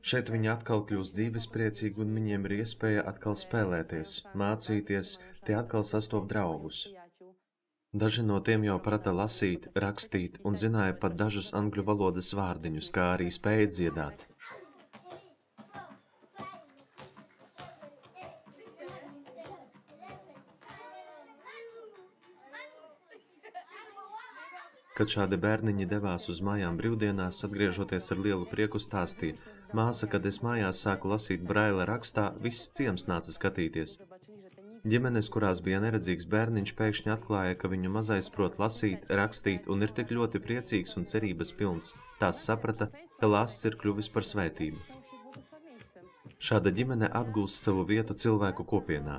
Šeit viņi atkal kļūst dzīvespriecīgi un viņiem ir iespēja atkal spēlēties, mācīties, tie atkal sastop draugus. Daži no tiem jau prata lasīt, rakstīt un zināja pat dažus angļu valodas vārdiņus, kā arī spēja dziedāt. Kad šādi bērniņi devās uz mājām brīvdienās, atgriežoties ar lielu prieku stāstīja: māsa, kad es mājās sāku lasīt Braila rakstā, viss ciems nāca skatīties. Ģimenes, kurās bija neredzīgs bērniņš, pēkšņi atklāja, ka viņu mazais prot lasīt, rakstīt un ir tik ļoti priecīgs un cerības pilns. Tās saprata, ka lāsts ir kļuvis par svētību. Šāda ģimene atgūst savu vietu cilvēku kopienā.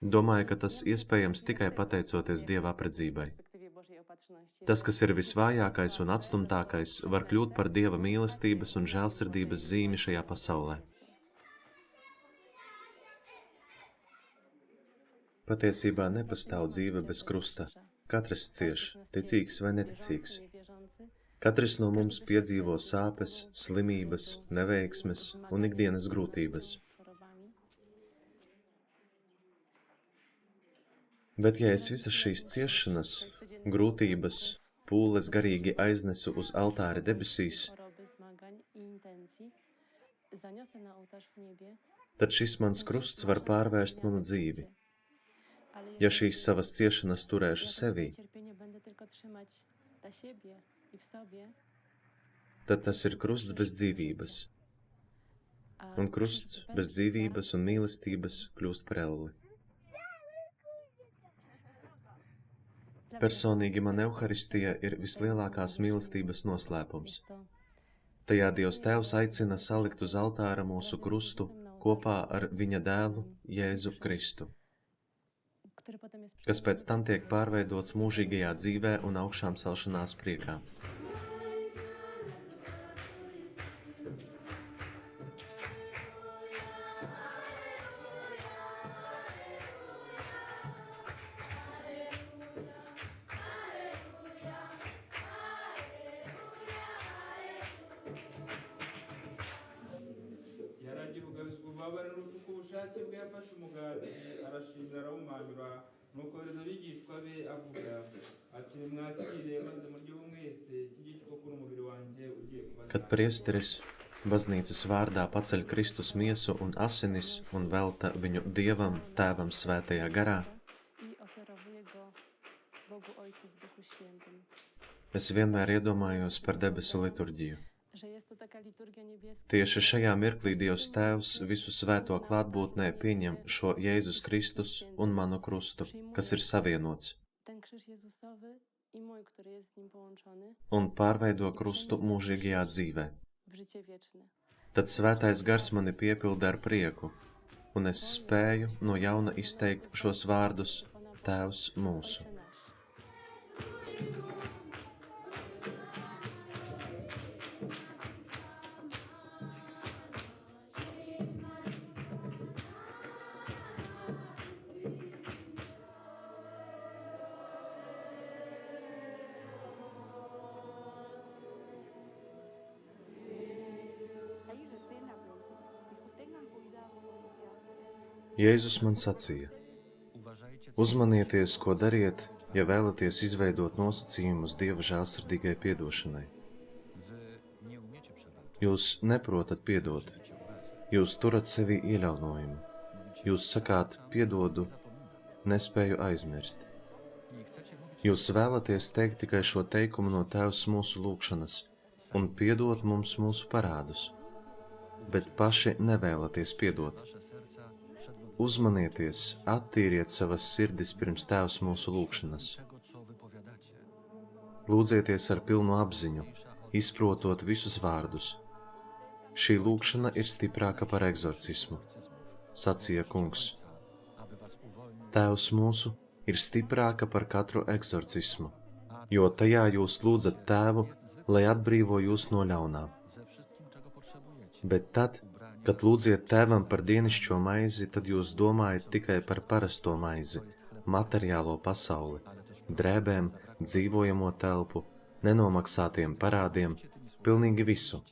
Domāju, ka tas iespējams tikai pateicoties Dieva apredzībai. Tas, kas ir visvājākais un atstumtākais, var kļūt par Dieva mīlestības un žēlsirdības zīmi šajā pasaulē. Patiesībā nepastāv dzīve bez krusta. Katrs cieš, ticīgs vai neticīgs. Katrs no mums piedzīvo sāpes, slimības, neveiksmes un ikdienas grūtības. Bet ja es visas šīs ciešanas, grūtības, pūles garīgi aiznesu uz altāri debesīs, tad šis mans krusts var pārvērst manu dzīvi. Ja šīs savas ciešanas turēšu sevī, tad tas ir krusts bez dzīvības, un krusts bez dzīvības un mīlestības kļūst par elli. Personīgi man Euharistija ir vislielākās mīlestības noslēpums. Tajā Dievs Tēvs aicina salikt uz altāra mūsu krustu kopā ar viņa dēlu Jēzu Kristu, kas pēc tam tiek pārveidots mūžīgajā dzīvē un augšām celšanās priekā. yaragira ugabizwa ububabare n'urupfu k'ubushake bwe, yafashe umugati arashimira arawumanyura, nuko yohereza abigishwa be avuga ati: nimwakire maze muryeho mwese, iki ngiki koko ni umubiri wanjye ugiye kubatanga. Kad priesteris baznīcas vārdā paceļ Kristus miesu un asinis un velta viņu Dievam, Tēvam svētajā garā, es vienmēr iedomājos par debesu liturģiju. Tieši šajā mirklī Dievs Tēvs visu svēto klātbūtnē pieņem šo Jēzus Kristus un manu krustu, kas ir savienots, un pārveido krustu mūžīgajā dzīvē. Tad svētais gars mani piepilda ar prieku, un es spēju no jauna izteikt šos vārdus Tēvs mūsu. Jēzus man sacīja: uzmanieties, ko dariet, ja vēlaties izveidot nosacījumus Dieva žēlsirdīgai piedošanai. Jūs neprotat piedot, jūs turat sevi ieļaunojumu, jūs sakāt piedodu, nespēju aizmirst. Jūs vēlaties teikt tikai šo teikumu no Tēvs mūsu lūgšanas un piedot mums mūsu parādus, bet paši nevēlaties piedot. Uzmanieties, attīriet savas sirdis pirms Tēvs mūsu lūgšanas. Lūdzieties ar pilnu apziņu, izprotot visus vārdus. Šī lūgšana ir stiprāka par egzorcismu, sacīja kungs. Tēvs mūsu ir stiprāka par katru egzorcismu, jo tajā jūs lūdzat Tēvu, lai atbrīvo jūs no ļaunā. Bet tad, kad lūdziet Tēvam par dienišķo maizi, tad jūs domājat tikai par parasto maizi, materiālo pasauli, drēbēm, dzīvojamo telpu, nenomaksātiem parādiem, pilnīgi visu.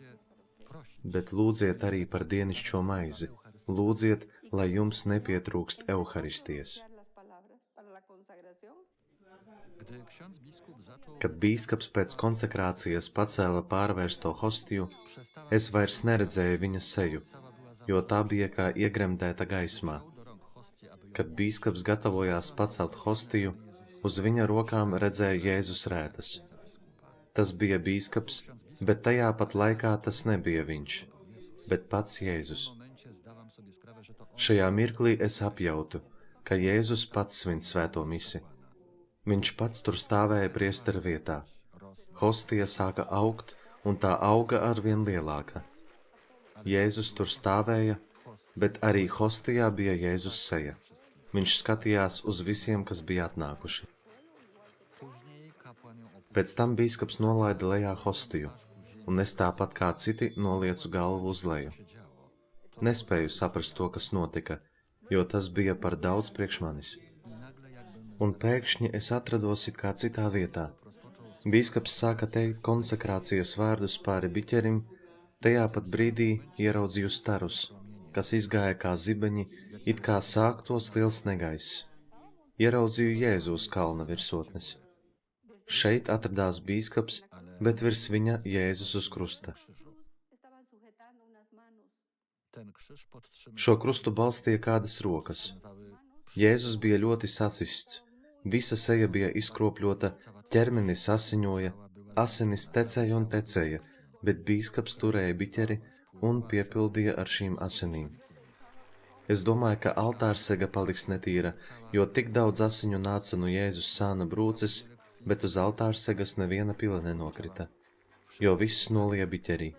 Bet lūdziet arī par dienišķo maizi, lūdziet, lai jums nepietrūkst Euharistijas. Kad bīskaps pēc konsekrācijas pacēla pārvērsto hostiju, es vairs neredzēju viņa seju, jo tā bija kā iegremdēta gaismā. Kad bīskaps gatavojās pacelt hostiju, uz viņa rokām redzēja Jēzus rētas. Tas bija bīskaps, bet tajā pat laikā tas nebija viņš, bet pats Jēzus. Šajā mirklī es apjautu, ka Jēzus pats svin svēto misi. Viņš pats tur stāvēja priestera vietā. Hostija sāka augt, un tā auga arvien lielāka. Jēzus tur stāvēja, bet arī hostijā bija Jēzus seja. Viņš skatījās uz visiem, kas bija atnākuši. Pēc tam bīskaps nolaida lejā hostiju, un es tāpat kā citi noliecu galvu uz leju. Nespēju saprast to, kas notika, jo tas bija par daudz priekš manis. Un pēkšņi es atrados it kā citā vietā. Bīskaps sāka teikt konsekrācijas vārdus pāri biķerim, tajā pat brīdī ieraudzīju starus, kas izgāja kā zibeņi, it kā sāktos liels negaiss. Ieraudzīju Jēzus kalna virsotnes. Šeit atradās bīskaps, bet virs viņa Jēzus uz krusta. Šo krustu balstīja kādas rokas. Jēzus bija ļoti sasists, visa seja bija izkropļota, ķermenis asiņoja, asinis tecēja un tecēja, bet bīskaps turēja biķeri un piepildīja ar šīm asinīm. Es domāju, ka altārsega paliks netīra, jo tik daudz asiņu nāca no Jēzus sāna brūces, bet uz altārsegas neviena pila nenokrita, jo viss nolija biķerī.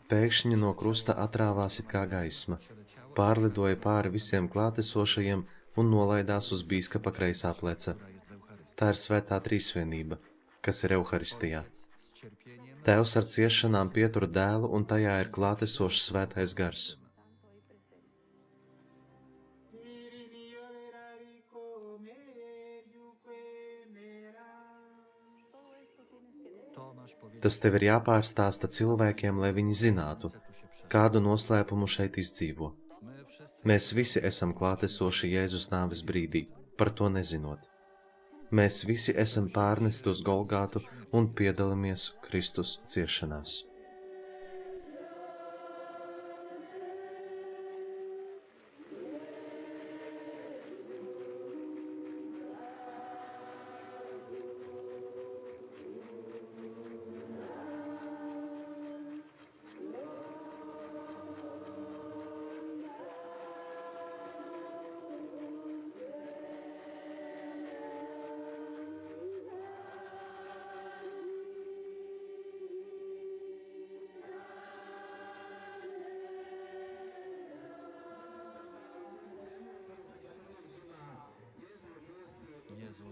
Pēkšņi no krusta atrāvās it kā gaisma, pārlidoja pāri visiem klātesošajiem un nolaidās uz bīskapa kreisā pleca. Tā ir svētā trīsvienība, kas ir Euharistijā. Tēvs ar ciešanām pietur dēlu, un tajā ir klātesošs svētais gars. Tas tev ir jāpārstāsta cilvēkiem, lai viņi zinātu, kādu noslēpumu šeit izdzīvo. Mēs visi esam klātesoši Jēzus nāves brīdī, par to nezinot. Mēs visi esam pārnesti uz Golgātu un piedalāmies Kristus ciešanās.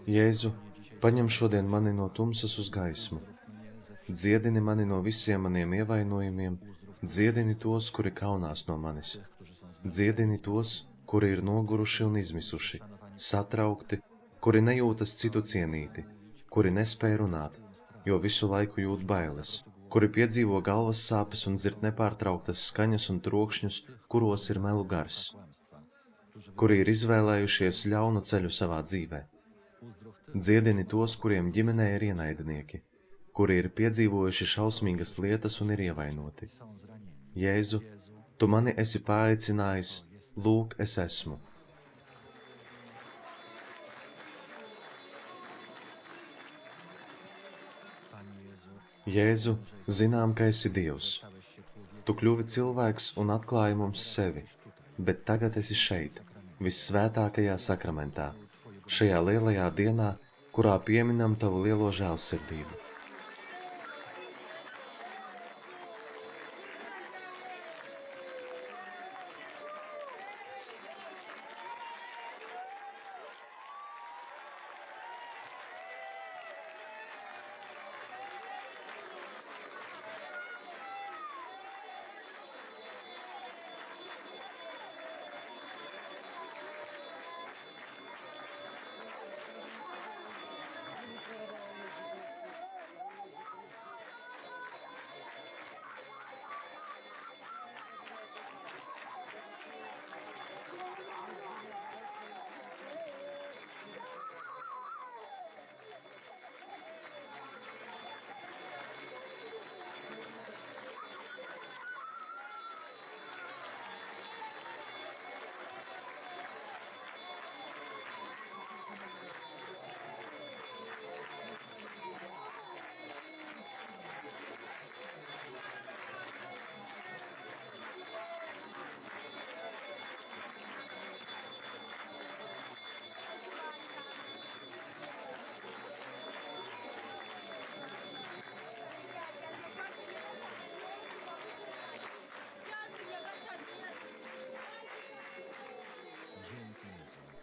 Jēzu, paņem šodien mani no tumsas uz gaismu. Dziedini mani no visiem maniem ievainojumiem, dziedini tos, kuri kaunās no manis. Dziedini tos, kuri ir noguruši un izmisuši, satraukti, kuri nejūtas citu cienīti, kuri nespēj runāt, jo visu laiku jūt bailes, kuri piedzīvo galvas sāpes un dzird nepārtrauktas skaņas un trokšņus, kuros ir melu gars, kuri ir izvēlējušies ļaunu ceļu savā dzīvē. Dziedini tos, kuriem ģimenē ir ienaidnieki, kuri ir piedzīvojuši šausmīgas lietas un ir ievainoti. Jēzu, tu mani esi paaicinājis, lūk, es esmu. Jēzu, zinām, ka esi Dievs. Tu kļuvi cilvēks un atklāji mums sevi, bet tagad esi šeit, vissvētākajā sakramentā, šajā lielajā dienā, kurā pieminam tavu lielo žēlsirdību.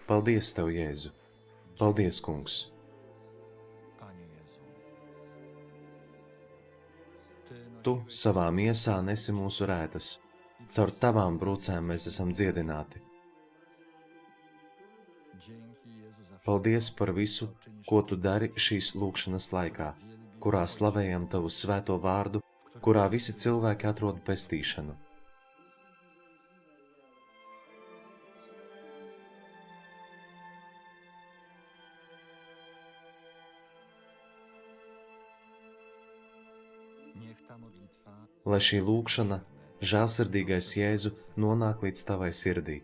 Paldies Tev, Jēzu! Paldies, Kungs! Tu savā miesā nesi mūsu rētas, caur Tavām brūcēm mēs esam dziedināti. Paldies par visu, ko Tu dari šīs lūgšanas laikā, kurā slavējam Tavu svēto vārdu, kurā visi cilvēki atrod pestīšanu. Lai šī lūgšana, žēlsirdīgais Jēzu, nonāk līdz Tavai sirdī.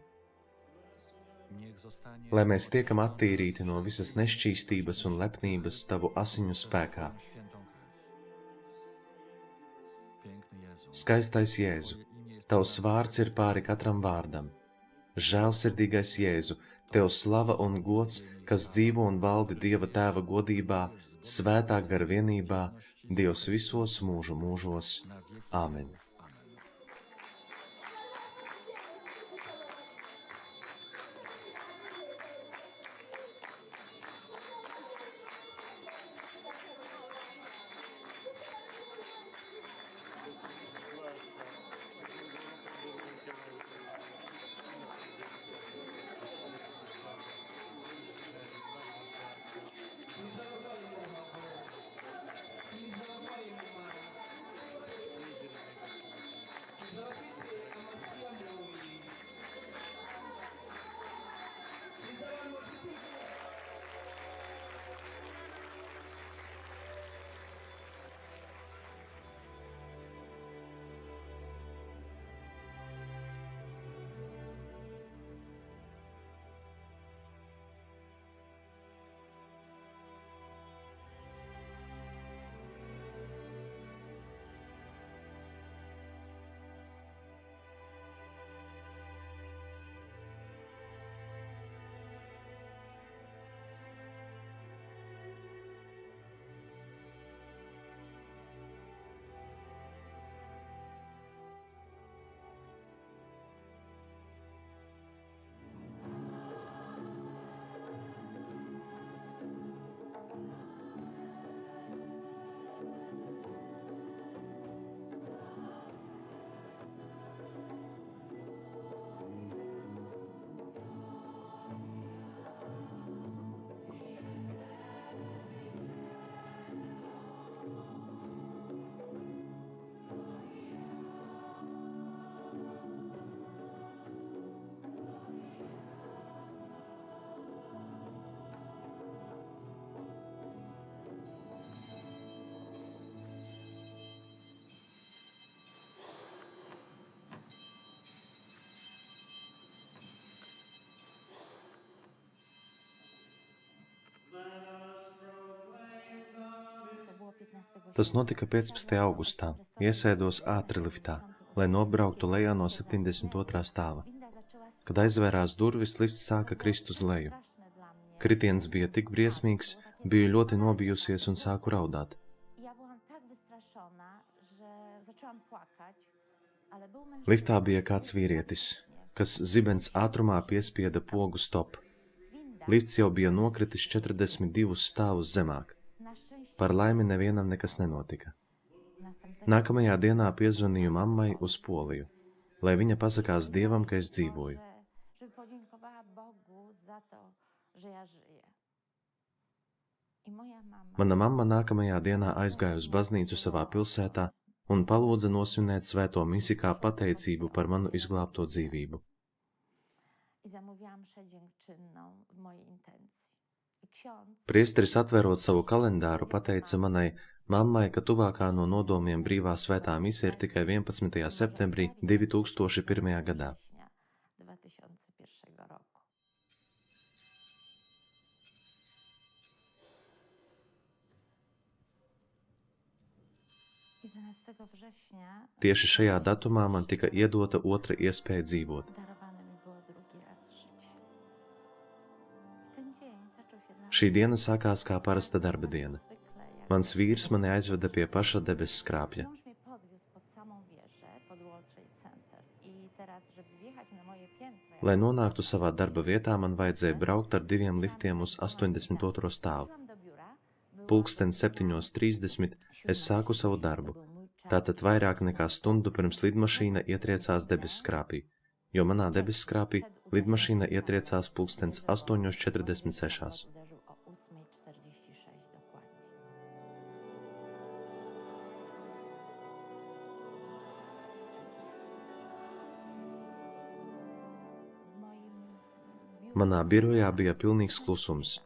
Lai mēs tiekam attīrīti no visas nešķīstības un lepnības Tavu asiņu spēkā. Skaistais Jēzu, Tavs vārds ir pāri katram vārdam. Žēlsirdīgais Jēzu, Tev slava un gods, kas dzīvo un valdi Dieva Tēva godībā, svētā gara vienībā, Dievs visos mūžu mūžos. Āmen. Tas notika 15. augustā. Iesēdos ātri liftā, lai nobrauktu lejā no 72. stāva. Kad aizvērās durvis, lifts sāka krist uz leju. Kritiens bija tik briesmīgs, biju ļoti nobijusies un sāku raudāt. Liftā bija kāds vīrietis, kas zibens ātrumā piespieda pogu stop. Lifts jau bija nokritis 42 stāvus zemāk. Par laimi nevienam nekas nenotika. Nākamajā dienā piezvanīju mammai uz Poliju, lai viņa pasakās Dievam, ka es dzīvoju. Mana mamma nākamajā dienā aizgāja uz baznīcu savā pilsētā un palūdza nosvinēt svēto misi kā pateicību par manu izglābto dzīvību. Priesteris, atverot savu kalendāru, pateica manai mammai, ka tuvākā no nodomiem brīvā svētā mise ir tikai 11. septembrī 2001. gadā. Tieši šajā datumā man tika iedota otra iespēja dzīvot. Šī diena sākās kā parasta darba diena. Mans vīrs mani aizveda pie paša debesu skrāpja. Lai nonāktu savā darba vietā, man vajadzēja braukt ar 2 liftiem uz 82. stāvu. Pulksten 7:30 es sāku savu darbu. Tātad vairāk nekā stundu pirms lidmašīna ietriecās debesu skrāpī, jo manā debesu skrāpī lidmašīna ietriecās pulkstens 8:46. Manā birojā bija pilnīgs klusums.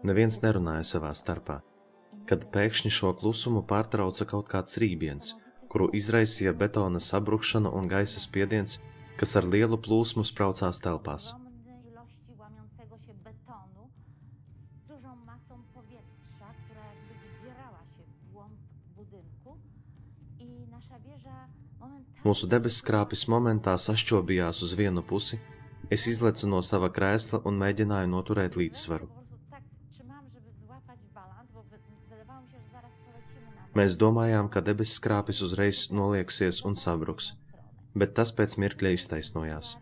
Neviens nerunāja savā starpā. Kad pēkšņi šo klusumu pārtrauca kaut kāds rībiens, kuru izraisīja betona sabrukšana un gaisa spiediens, kas ar lielu plūsmu spraucās telpās. Mūsu debesskrāpis momentā sašķobījās uz vienu pusi, es izlecu no sava krēsla un mēģināju noturēt līdzsvaru. Mēs domājām, ka debesskrāpis uzreiz nolieksies un sabruks, bet tas pēc mirkļa iztaisnojās.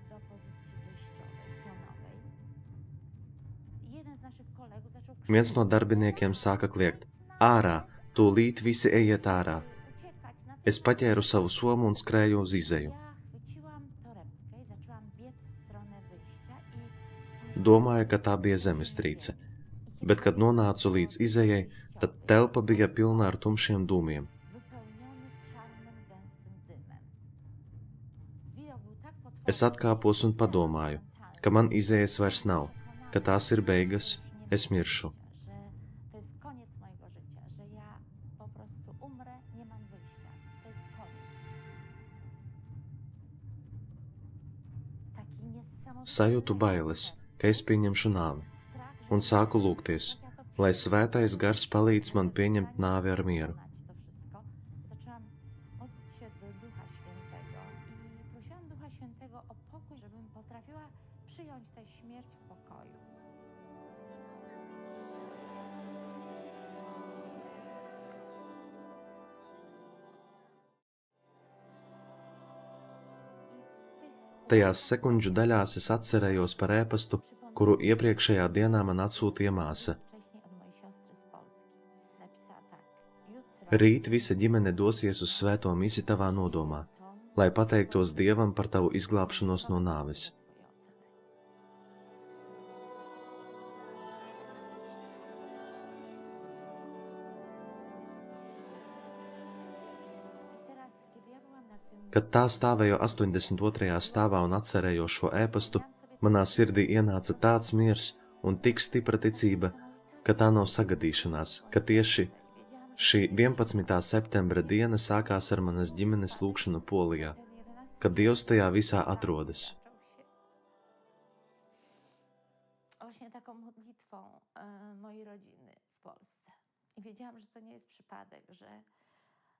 Viens no darbiniekiem sāka kliegt: ārā, tūlīt visi ejiet ārā. Es paķēru savu somu un skrēju uz izeju. Domāju, ka tā bija zemestrīce, bet, kad nonācu līdz izejai, tad telpa bija pilna ar tumšiem dūmiem. Es atkāpos un padomāju, ka man izejas vairs nav, ka tās ir beigas, es miršu. Sajūtu bailes, ka es pieņemšu nāvi, un sāku lūgties, lai svētais gars palīdz man pieņemt nāvi ar mieru. Tajās sekundžu daļās es atcerējos par ēpastu, kuru iepriekšējā dienā man atsūtīja māsa. Rīt visa ģimene dosies uz svēto misi tavā nodomā, lai pateiktos Dievam par tavu izglābšanos no nāves. Kad tā stāvēju 82. stāvā un atcerējos šo ēpastu, manā sirdī ienāca tāds miers un tik stipra ticība, ka tā nav sagadīšanās, ka tieši šī 11. septembra diena sākās ar manas ģimenes lūgšanu Polijā, kad Dievs tajā visā atrodas. wiedziałam, że to nie jest przypadek,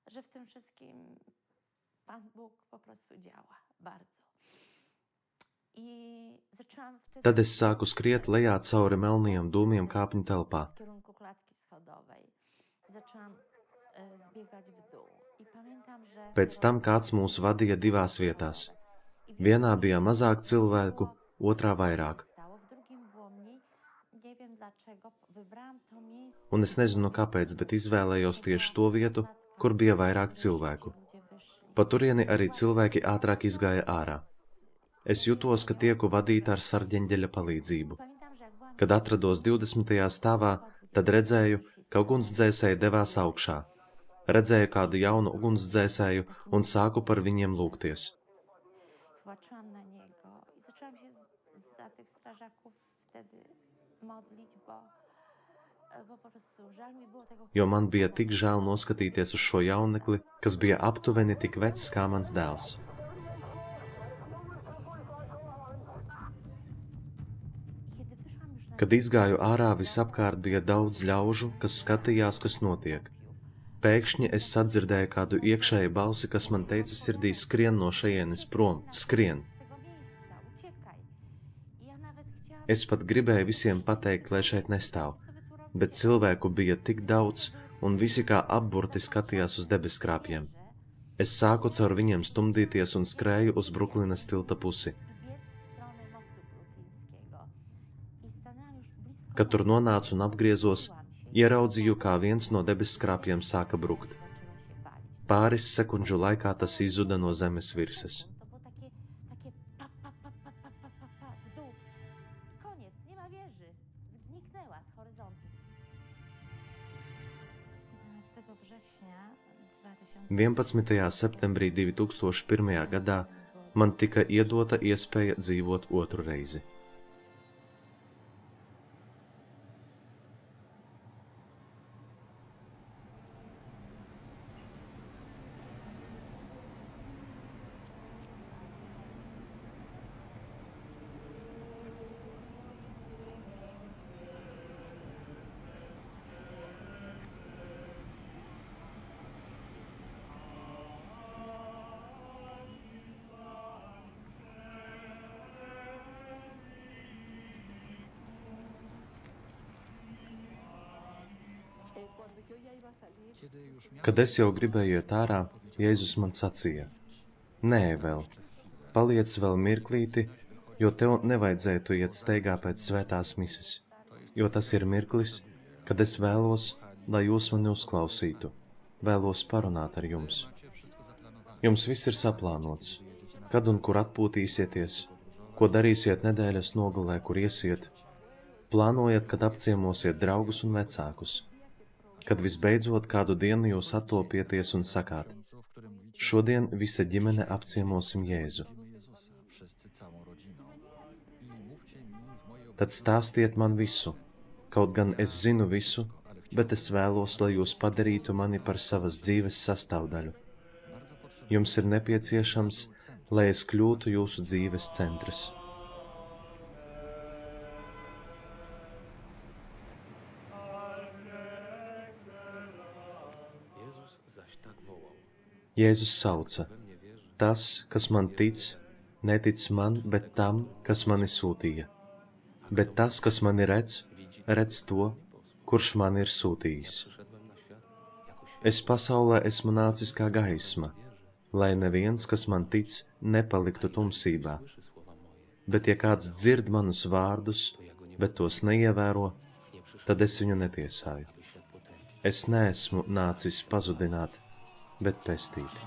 że w tym wszystkim Pan Bóg po prostu działa bardzo. I zaczęłam wtedy Tad es sāku skriet lejā cauri melnajiem dūmiem kāpņu telpā. w kierunku klatki schodowej. Zaczęłam zbiegać w dół. I pamiętam, że Pēc tam kāds mūs vadīja divās vietās. Vienā bija mazāk cilvēku, otrā vairāk. w drugim było mniej. Nie wiem dlaczego wybrałam to miejsce. Un es nezinu kāpēc, bet izvēlējos tieši to vietu, kur bija vairāk cilvēku. Pa turieni arī cilvēki ātrāk izgāja ārā. Es jutos, ka tieku vadīta ar sarģeņģeļa palīdzību. Pamiętam, że jak byłam Kad atrados 20. stāvā, tad redzēju, ka ugunsdzēsēji devās augšā. Redzēju kādu jaunu ugunsdzēsēju un sāku par viņiem lūgties. Patrzyłam na niego i zaczęłam się za tych strażaków wtedy modlić, bo po prostu żal mi było tego. Jo man bija tik žēl noskatīties uz šo jaunekli, kas bija aptuveni tik vecs kā mans dēls. Kiedy wyszłam już na Kad izgāju ārā, visapkārt bija daudz ļaužu, kas skatījās, kas notiek. Pēkšņi es sadzirdēju kādu iekšēju balsi, kas man teica sirdī: skrien no šejienes prom, skrien. z tego miejsca, uciekaj. I ja nawet chciałam, Es pat gribēju visiem pateikt, lai šeit nestāv, bet cilvēku bija tik daudz, un visi kā apburti skatījās uz debeskrāpjiem. Es sāku caur viņiem stumdīties un skrēju uz Bruklinas tilta pusi. i biec w stronę mostu bruklińskiego. I stanęłam już blisko Kad tur nonācu un apgriezos, mostu, ieraudzīju, kā viens no debesskrāpjiem sāka brukt. zaczęła się walić. Pāris sekundžu laikā tas izzuda no zemes virsmas. To było takie pa, pa, pa, pa, pa, pa, pa, pa, w dół. Koniec, nie ma wieży. Zniknęła z horyzontu. 11 września 2000 11. septembrī 2001. gadā man tika iedota iespēja dzīvot otru reizi. Kiedy już miałem Kad es jau gribēju iet ārā, Jēzus man sacīja: Nē, vēl, paliec vēl mirklīti, jo tev nevajadzētu iet steigā pēc svētās mises, jo tas ir mirklis, kad es vēlos, lai jūs mani uzklausītu, vēlos parunāt ar jums. Jums viss ir saplānots, kad un kur atpūtīsieties, ko darīsiet nedēļas nogalē, kur iesiet, plānojat, kad apciemosiet draugus un vecākus, kad visbeidzot kādu dienu jūs attopieties un sakāt: šodien visa ģimene apciemosim Jēzu. Jezusa, wszyscy całą rodziną. I mówcie mi w mojej Tad stāstiet man visu, kaut gan es zinu visu, bet es vēlos, lai jūs padarītu mani par savas dzīves sastāvdaļu. Jums ir nepieciešams, lai es kļūtu jūsu dzīves centrs. Jēzus sauca: tas, kas man tic, netic man, bet tam, kas mani sūtīja. Bet tas, kas mani redz, redz to, kurš mani ir sūtījis. Es pasaulē esmu nācis kā gaisma, lai neviens, kas man tic, nepaliktu tumsībā. Bet ja kāds dzird manus vārdus, bet tos neievēro, tad es viņu netiesāju. Es neesmu nācis pazudināt, bet pestīt.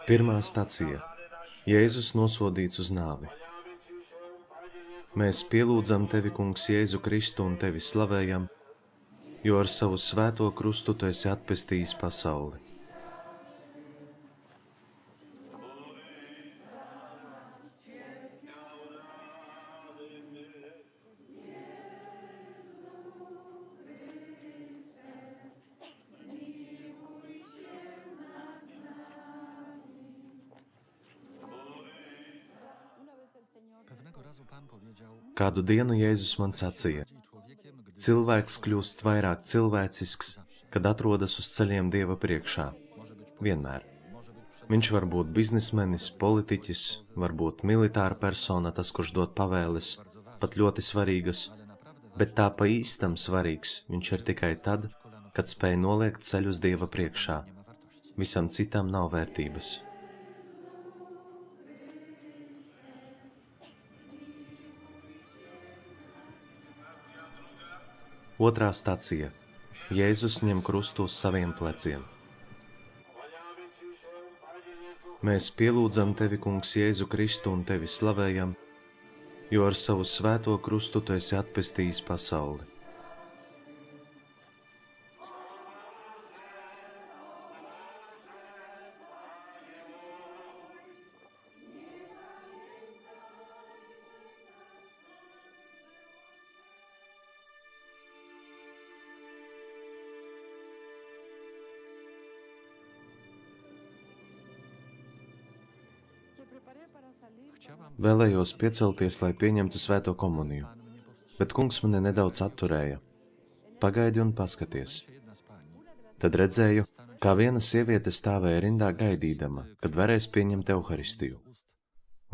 Pirmā stacija. Jēzus nosodīts uz nāvi. Mēs pielūdzam tevi, Kungs, Jēzu Kristu un tevi slavējam, jo ar savu svēto krustu tu esi atpestījis pasauli. Pewnego razu Pan powiedział: Kādu dienu Jēzus man sacīja: cilvēks kļūst vairāk cilvēcisks, kad atrodas uz ceļiem Dieva priekšā. Vienmēr. Viņš var būt biznesmenis, politiķis, varbūt militāra persona, tas, kurš dod pavēles, pat ļoti svarīgas, bet tā pa īstam svarīgs viņš ir tikai tad, kad spēj noliekt ceļu uz Dieva priekšā. Visam citam nav vērtības. Otrā stacija. Jēzus ņem krustu uz saviem pleciem. Mēs pielūdzam tevi, Kungs, Jēzu Kristu un tevi slavējam, jo ar savu svēto krustu tu esi atpestījis pasauli. Vēlējos piecelties, lai pieņemtu svēto komuniju, bet Kungs mani nedaudz atturēja. Pagaidi un paskaties. Tad redzēju, kā viena sieviete stāvēja rindā gaidīdama, kad varēs pieņemt Euharistiju.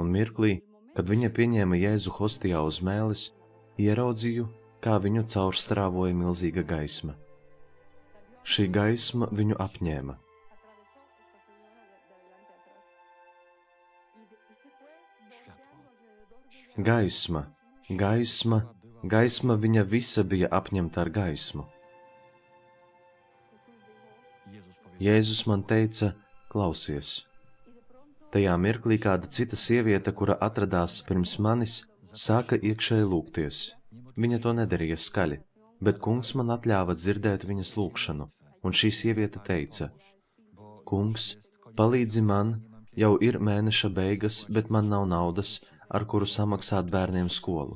Un mirklī, kad viņa pieņēma Jēzu hostijā uz mēles, ieraudzīju, kā viņu caurstrāvoja milzīga gaisma. Šī gaisma viņu apņēma. Gaisma, gaisma, gaisma, viņa visa bija apņemta ar gaismu. Jēzus man teica: klausies. Tajā mirklī kāda cita sieviete, kura atradās pirms manis, sāka iekšēji lūgties. Viņa to nedarīja skaļi, bet Kungs man atļāva dzirdēt viņas lūgšanu, un šī sieviete teica: Kungs, palīdzi man, jau ir mēneša beigas, bet man nav naudas, ar kuru samaksāt bērniem skolu.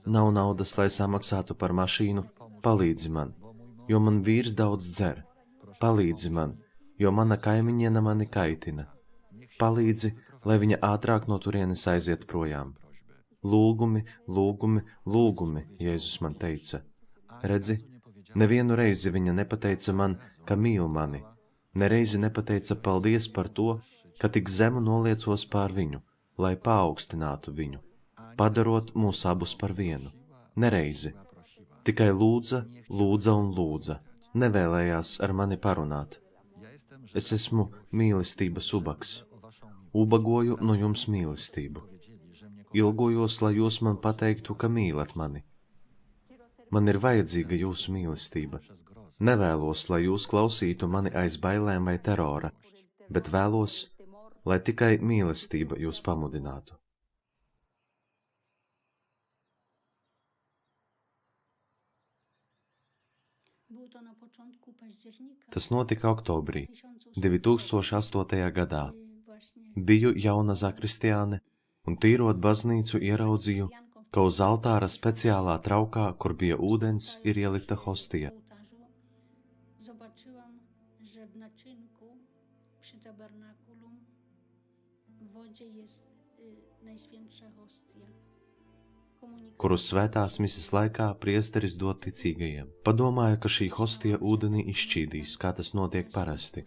Nav naudas, lai samaksātu par mašīnu, palīdzi man, jo man vīrs daudz dzer. Palīdzi man, jo mana kaimiņiene mani kaitina. Palīdzi, lai viņa ātrāk no turienes aiziet projām. Lūgumi, lūgumi, lūgumi, Jēzus man teica. Redzi, nevienu reizi viņa nepateica man, ka mīl mani. Nereizi nepateica paldies par to, ka tik zemu noliecos pār viņu, lai paaugstinātu viņu, padarot mūs abus par vienu. Nereizi. Tikai lūdza, lūdza un lūdza. Nevēlējās ar mani parunāt. Es esmu mīlestības ubaks. Ubagoju no jums mīlestību. Ilgojos, lai jūs man pateiktu, ka mīlat mani. Man ir vajadzīga jūsu mīlestība. Nevēlos, lai jūs klausītu mani aiz bailēm vai terora, bet vēlos, lai tikai mīlestība jūs pamudinātu. Tas notika oktobrī, 2008. gadā. Biju jauna zakristiāne un tīrot baznīcu ieraudzīju, ka uz altāra speciālā traukā, kur bija ūdens, ir ielikta hostija. Kuru svētās mises laikā priesteris dod ticīgajiem. Padomāju, ka šī hostija ūdeni izšķīdīs, kā tas notiek parasti.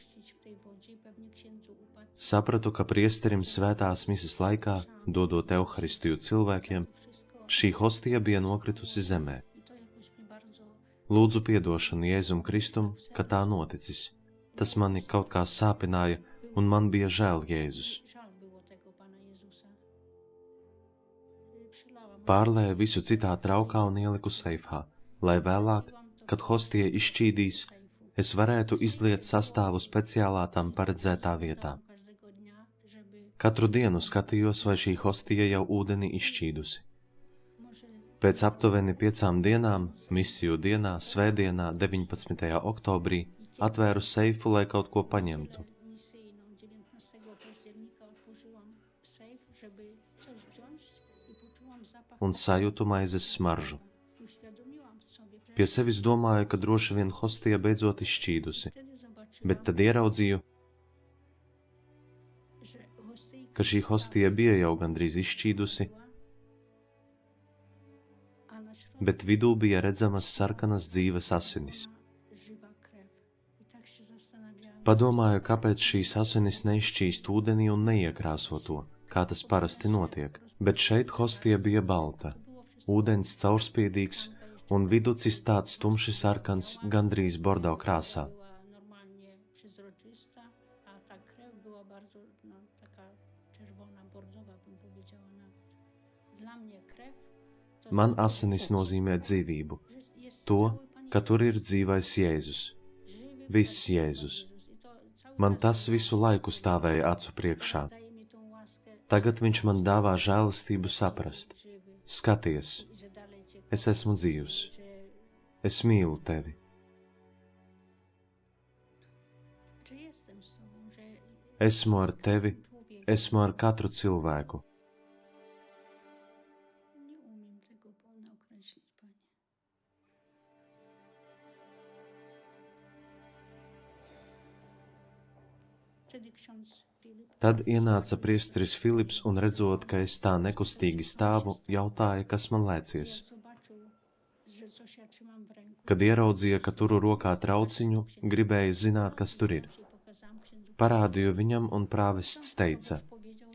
Sapratu, ka priesterim svētās mises laikā, dodot Euharistiju cilvēkiem, šī hostija bija nokritusi zemē. Lūdzu piedošanu Jēzum Kristum, ka tā noticis. Tas mani kaut kā sāpināja, un man bija žēl Jēzus. Pārlēju visu citā traukā un ieliku seifā, lai vēlāk, kad hostija izšķīdīs, es varētu izliet sastāvu speciālā tam paredzētā vietā. Katru dienu skatījos, vai šī hostija jau ūdeni izšķīdusi. Pēc aptuveni 5 dienām, misiju dienā, svētdienā, 19. oktobrī, atvēru seifu, lai kaut ko paņemtu. Un sajūtu maizes smaržu. Pie sevis domāju, ka droši vien hostija beidzot izšķīdusi, bet tad ieraudzīju, ka šī hostija bija jau gandrīz izšķīdusi, bet vidū bija redzamas sarkanas dzīves asinis. Padomāju, kāpēc šīs asinis neizšķīst ūdenī un neiekrāso to, kā tas parasti notiek, bet šeit hostija bija balta, ūdens caurspīdīgs un viducis tāds tumši sarkans, gandrīz bordo krāsā. Man asinis nozīmē dzīvību, to, ka tur ir dzīvais Jēzus, viss Jēzus. Man tas visu laiku stāvēja acu priekšā. Tagad viņš man dāvā žēlastību saprast. Skaties, es esmu dzīvs. Es mīlu tevi. Esmu ar tevi, esmu ar katru cilvēku. Tad ienāca priesteris Filips un redzot, ka es tā nekustīgi stāvu, jautāja, kas man lēcies. Kad ieraudzīja, ka turu rokā trauciņu, gribēja zināt, kas tur ir. Parādīju viņam un prāvests teica,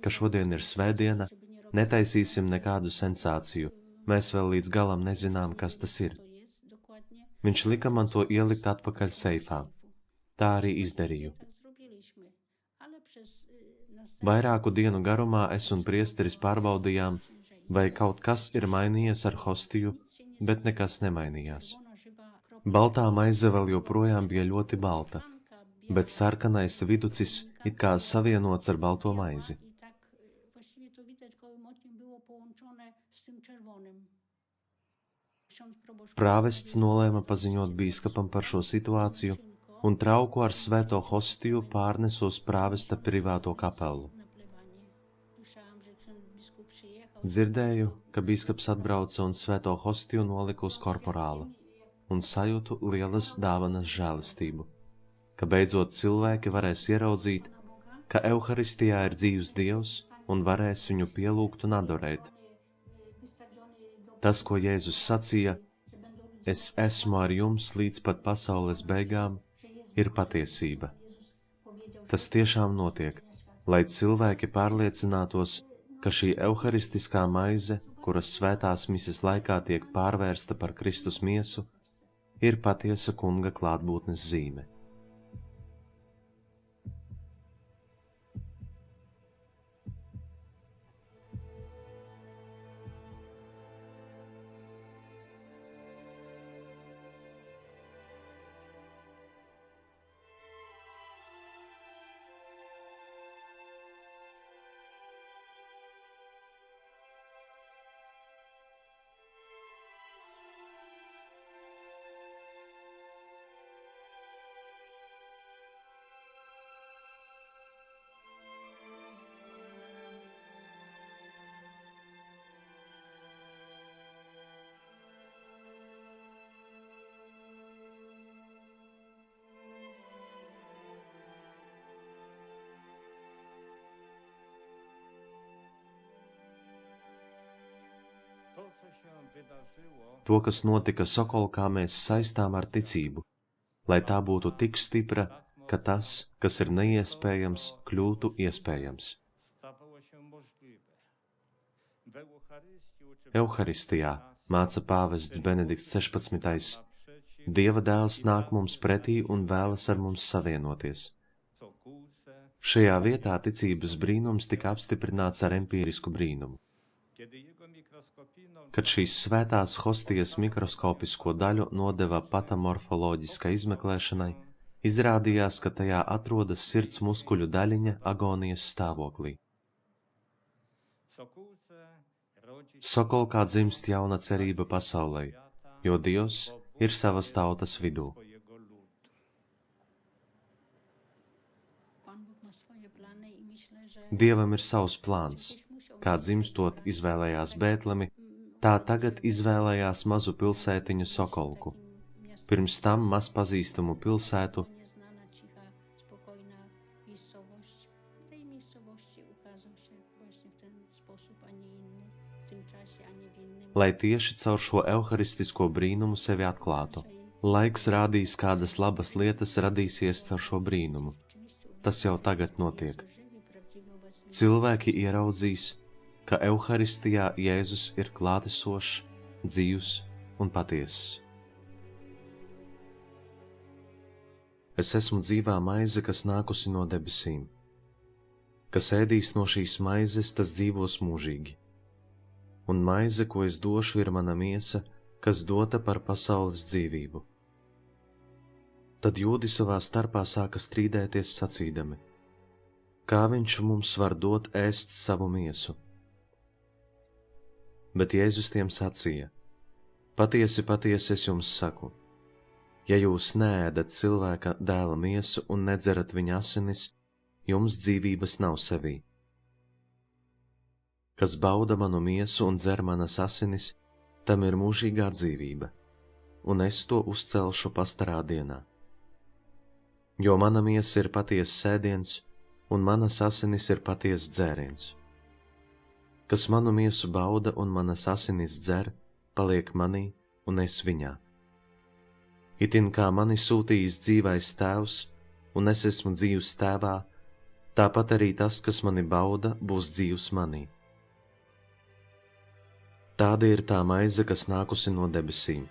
ka šodien ir svētdiena, netaisīsim nekādu sensāciju, mēs vēl līdz galam nezinām, kas tas ir. Viņš lika man to ielikt atpakaļ seifā. Tā arī izdarīju. Vairāku dienu garumā es un priesteris pārbaudījām, vai kaut kas ir mainījies ar hostiju, bet nekas nemainījās. Baltā maize vēl joprojām bija ļoti balta, bet sarkanais viducis it kā savienots ar balto maizi. Prāvests nolēma paziņot bīskapam par šo situāciju un trauku ar svēto hostiju pārnes uz prāvesta privāto kapelu. Dzirdēju, ka bīskaps atbrauca un svēto hostiju nolika uz korporāla, un sajūtu lielas dāvanas žēlastību, ka beidzot cilvēki varēs ieraudzīt, ka Euharistijā ir dzīvs Dievs un varēs viņu pielūgt un adorēt. Tas, ko Jēzus sacīja, es esmu ar jums līdz pat pasaules beigām, ir patiesība. Tas tiešām notiek, lai cilvēki pārliecinātos, ka šī euharistiskā maize, kuras svētās mises laikā tiek pārvērsta par Kristus miesu, ir patiesa kunga klātbūtnes zīme. To, kas notika Sokolkā, mēs saistām ar ticību, lai tā būtu tik stipra, ka tas, kas ir neiespējams, kļūtu iespējams. Euharistijā, māca pāvests Benedikts 16. Dieva dēls nāk mums pretī un vēlas ar mums savienoties. Šajā vietā ticības brīnums tika apstiprināts ar empīrisku brīnumu. Kad šīs svētās hostijas mikroskopisko daļu nodeva patamorfoloģiskai izmeklēšanai, izrādījās, ka tajā atrodas sirds muskuļu daļiņa agonijas stāvoklī. Sokolkā dzimst jauna cerība pasaulē, jo Dievs ir savas tautas vidū. Dievam ir savs plāns, kā dzimstot izvēlējās Bētlemi, tā tagad izvēlējās mazu pilsētiņu Sokolku, pirms tam maz pazīstamu pilsētu, lai tieši caur šo euharistisko brīnumu sevi atklātu. Laiks rādīs, kādas labas lietas radīsies caur šo brīnumu. Tas jau tagad notiek. Cilvēki ieraudzīs, ka Euharistijā Jēzus ir klātesošs, dzīvs un patiess. Es esmu dzīvā maize, kas nākusi no debesīm. Kas ēdīs no šīs maizes, tas dzīvos mūžīgi. Un maize, ko es došu, ir mana miesa, kas dota par pasaules dzīvību. Tad jūdi savā starpā sāka strīdēties sacīdami: kā viņš mums var dot ēst savu miesu? Bet Jēzus tiem sacīja: patiesi, patiesi es jums saku, ja jūs neēdat cilvēka dēla miesu un nedzerat viņa asinis, jums dzīvības nav sevī. Kas bauda manu miesu un dzer manas asinis, tam ir mūžīgā dzīvība, un es to uzcelšu pastarā dienā. Jo mana miesa ir patiess sēdiens, un manas asinis ir patiess dzēriens. Kas manu miesu bauda un manas asinis dzer, paliek manī un es viņā. Itin kā mani sūtījis dzīvais tēvs, un es esmu dzīvs tēvā, tāpat arī tas, kas mani bauda, būs dzīvs manī. Tāda ir tā maize, kas nākusi no debesīm.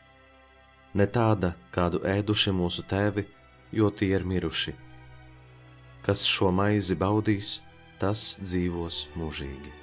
Ne tāda, kādu ēduši mūsu tēvi, jo tie ir miruši. Kas šo maizi baudīs, tas dzīvos mūžīgi.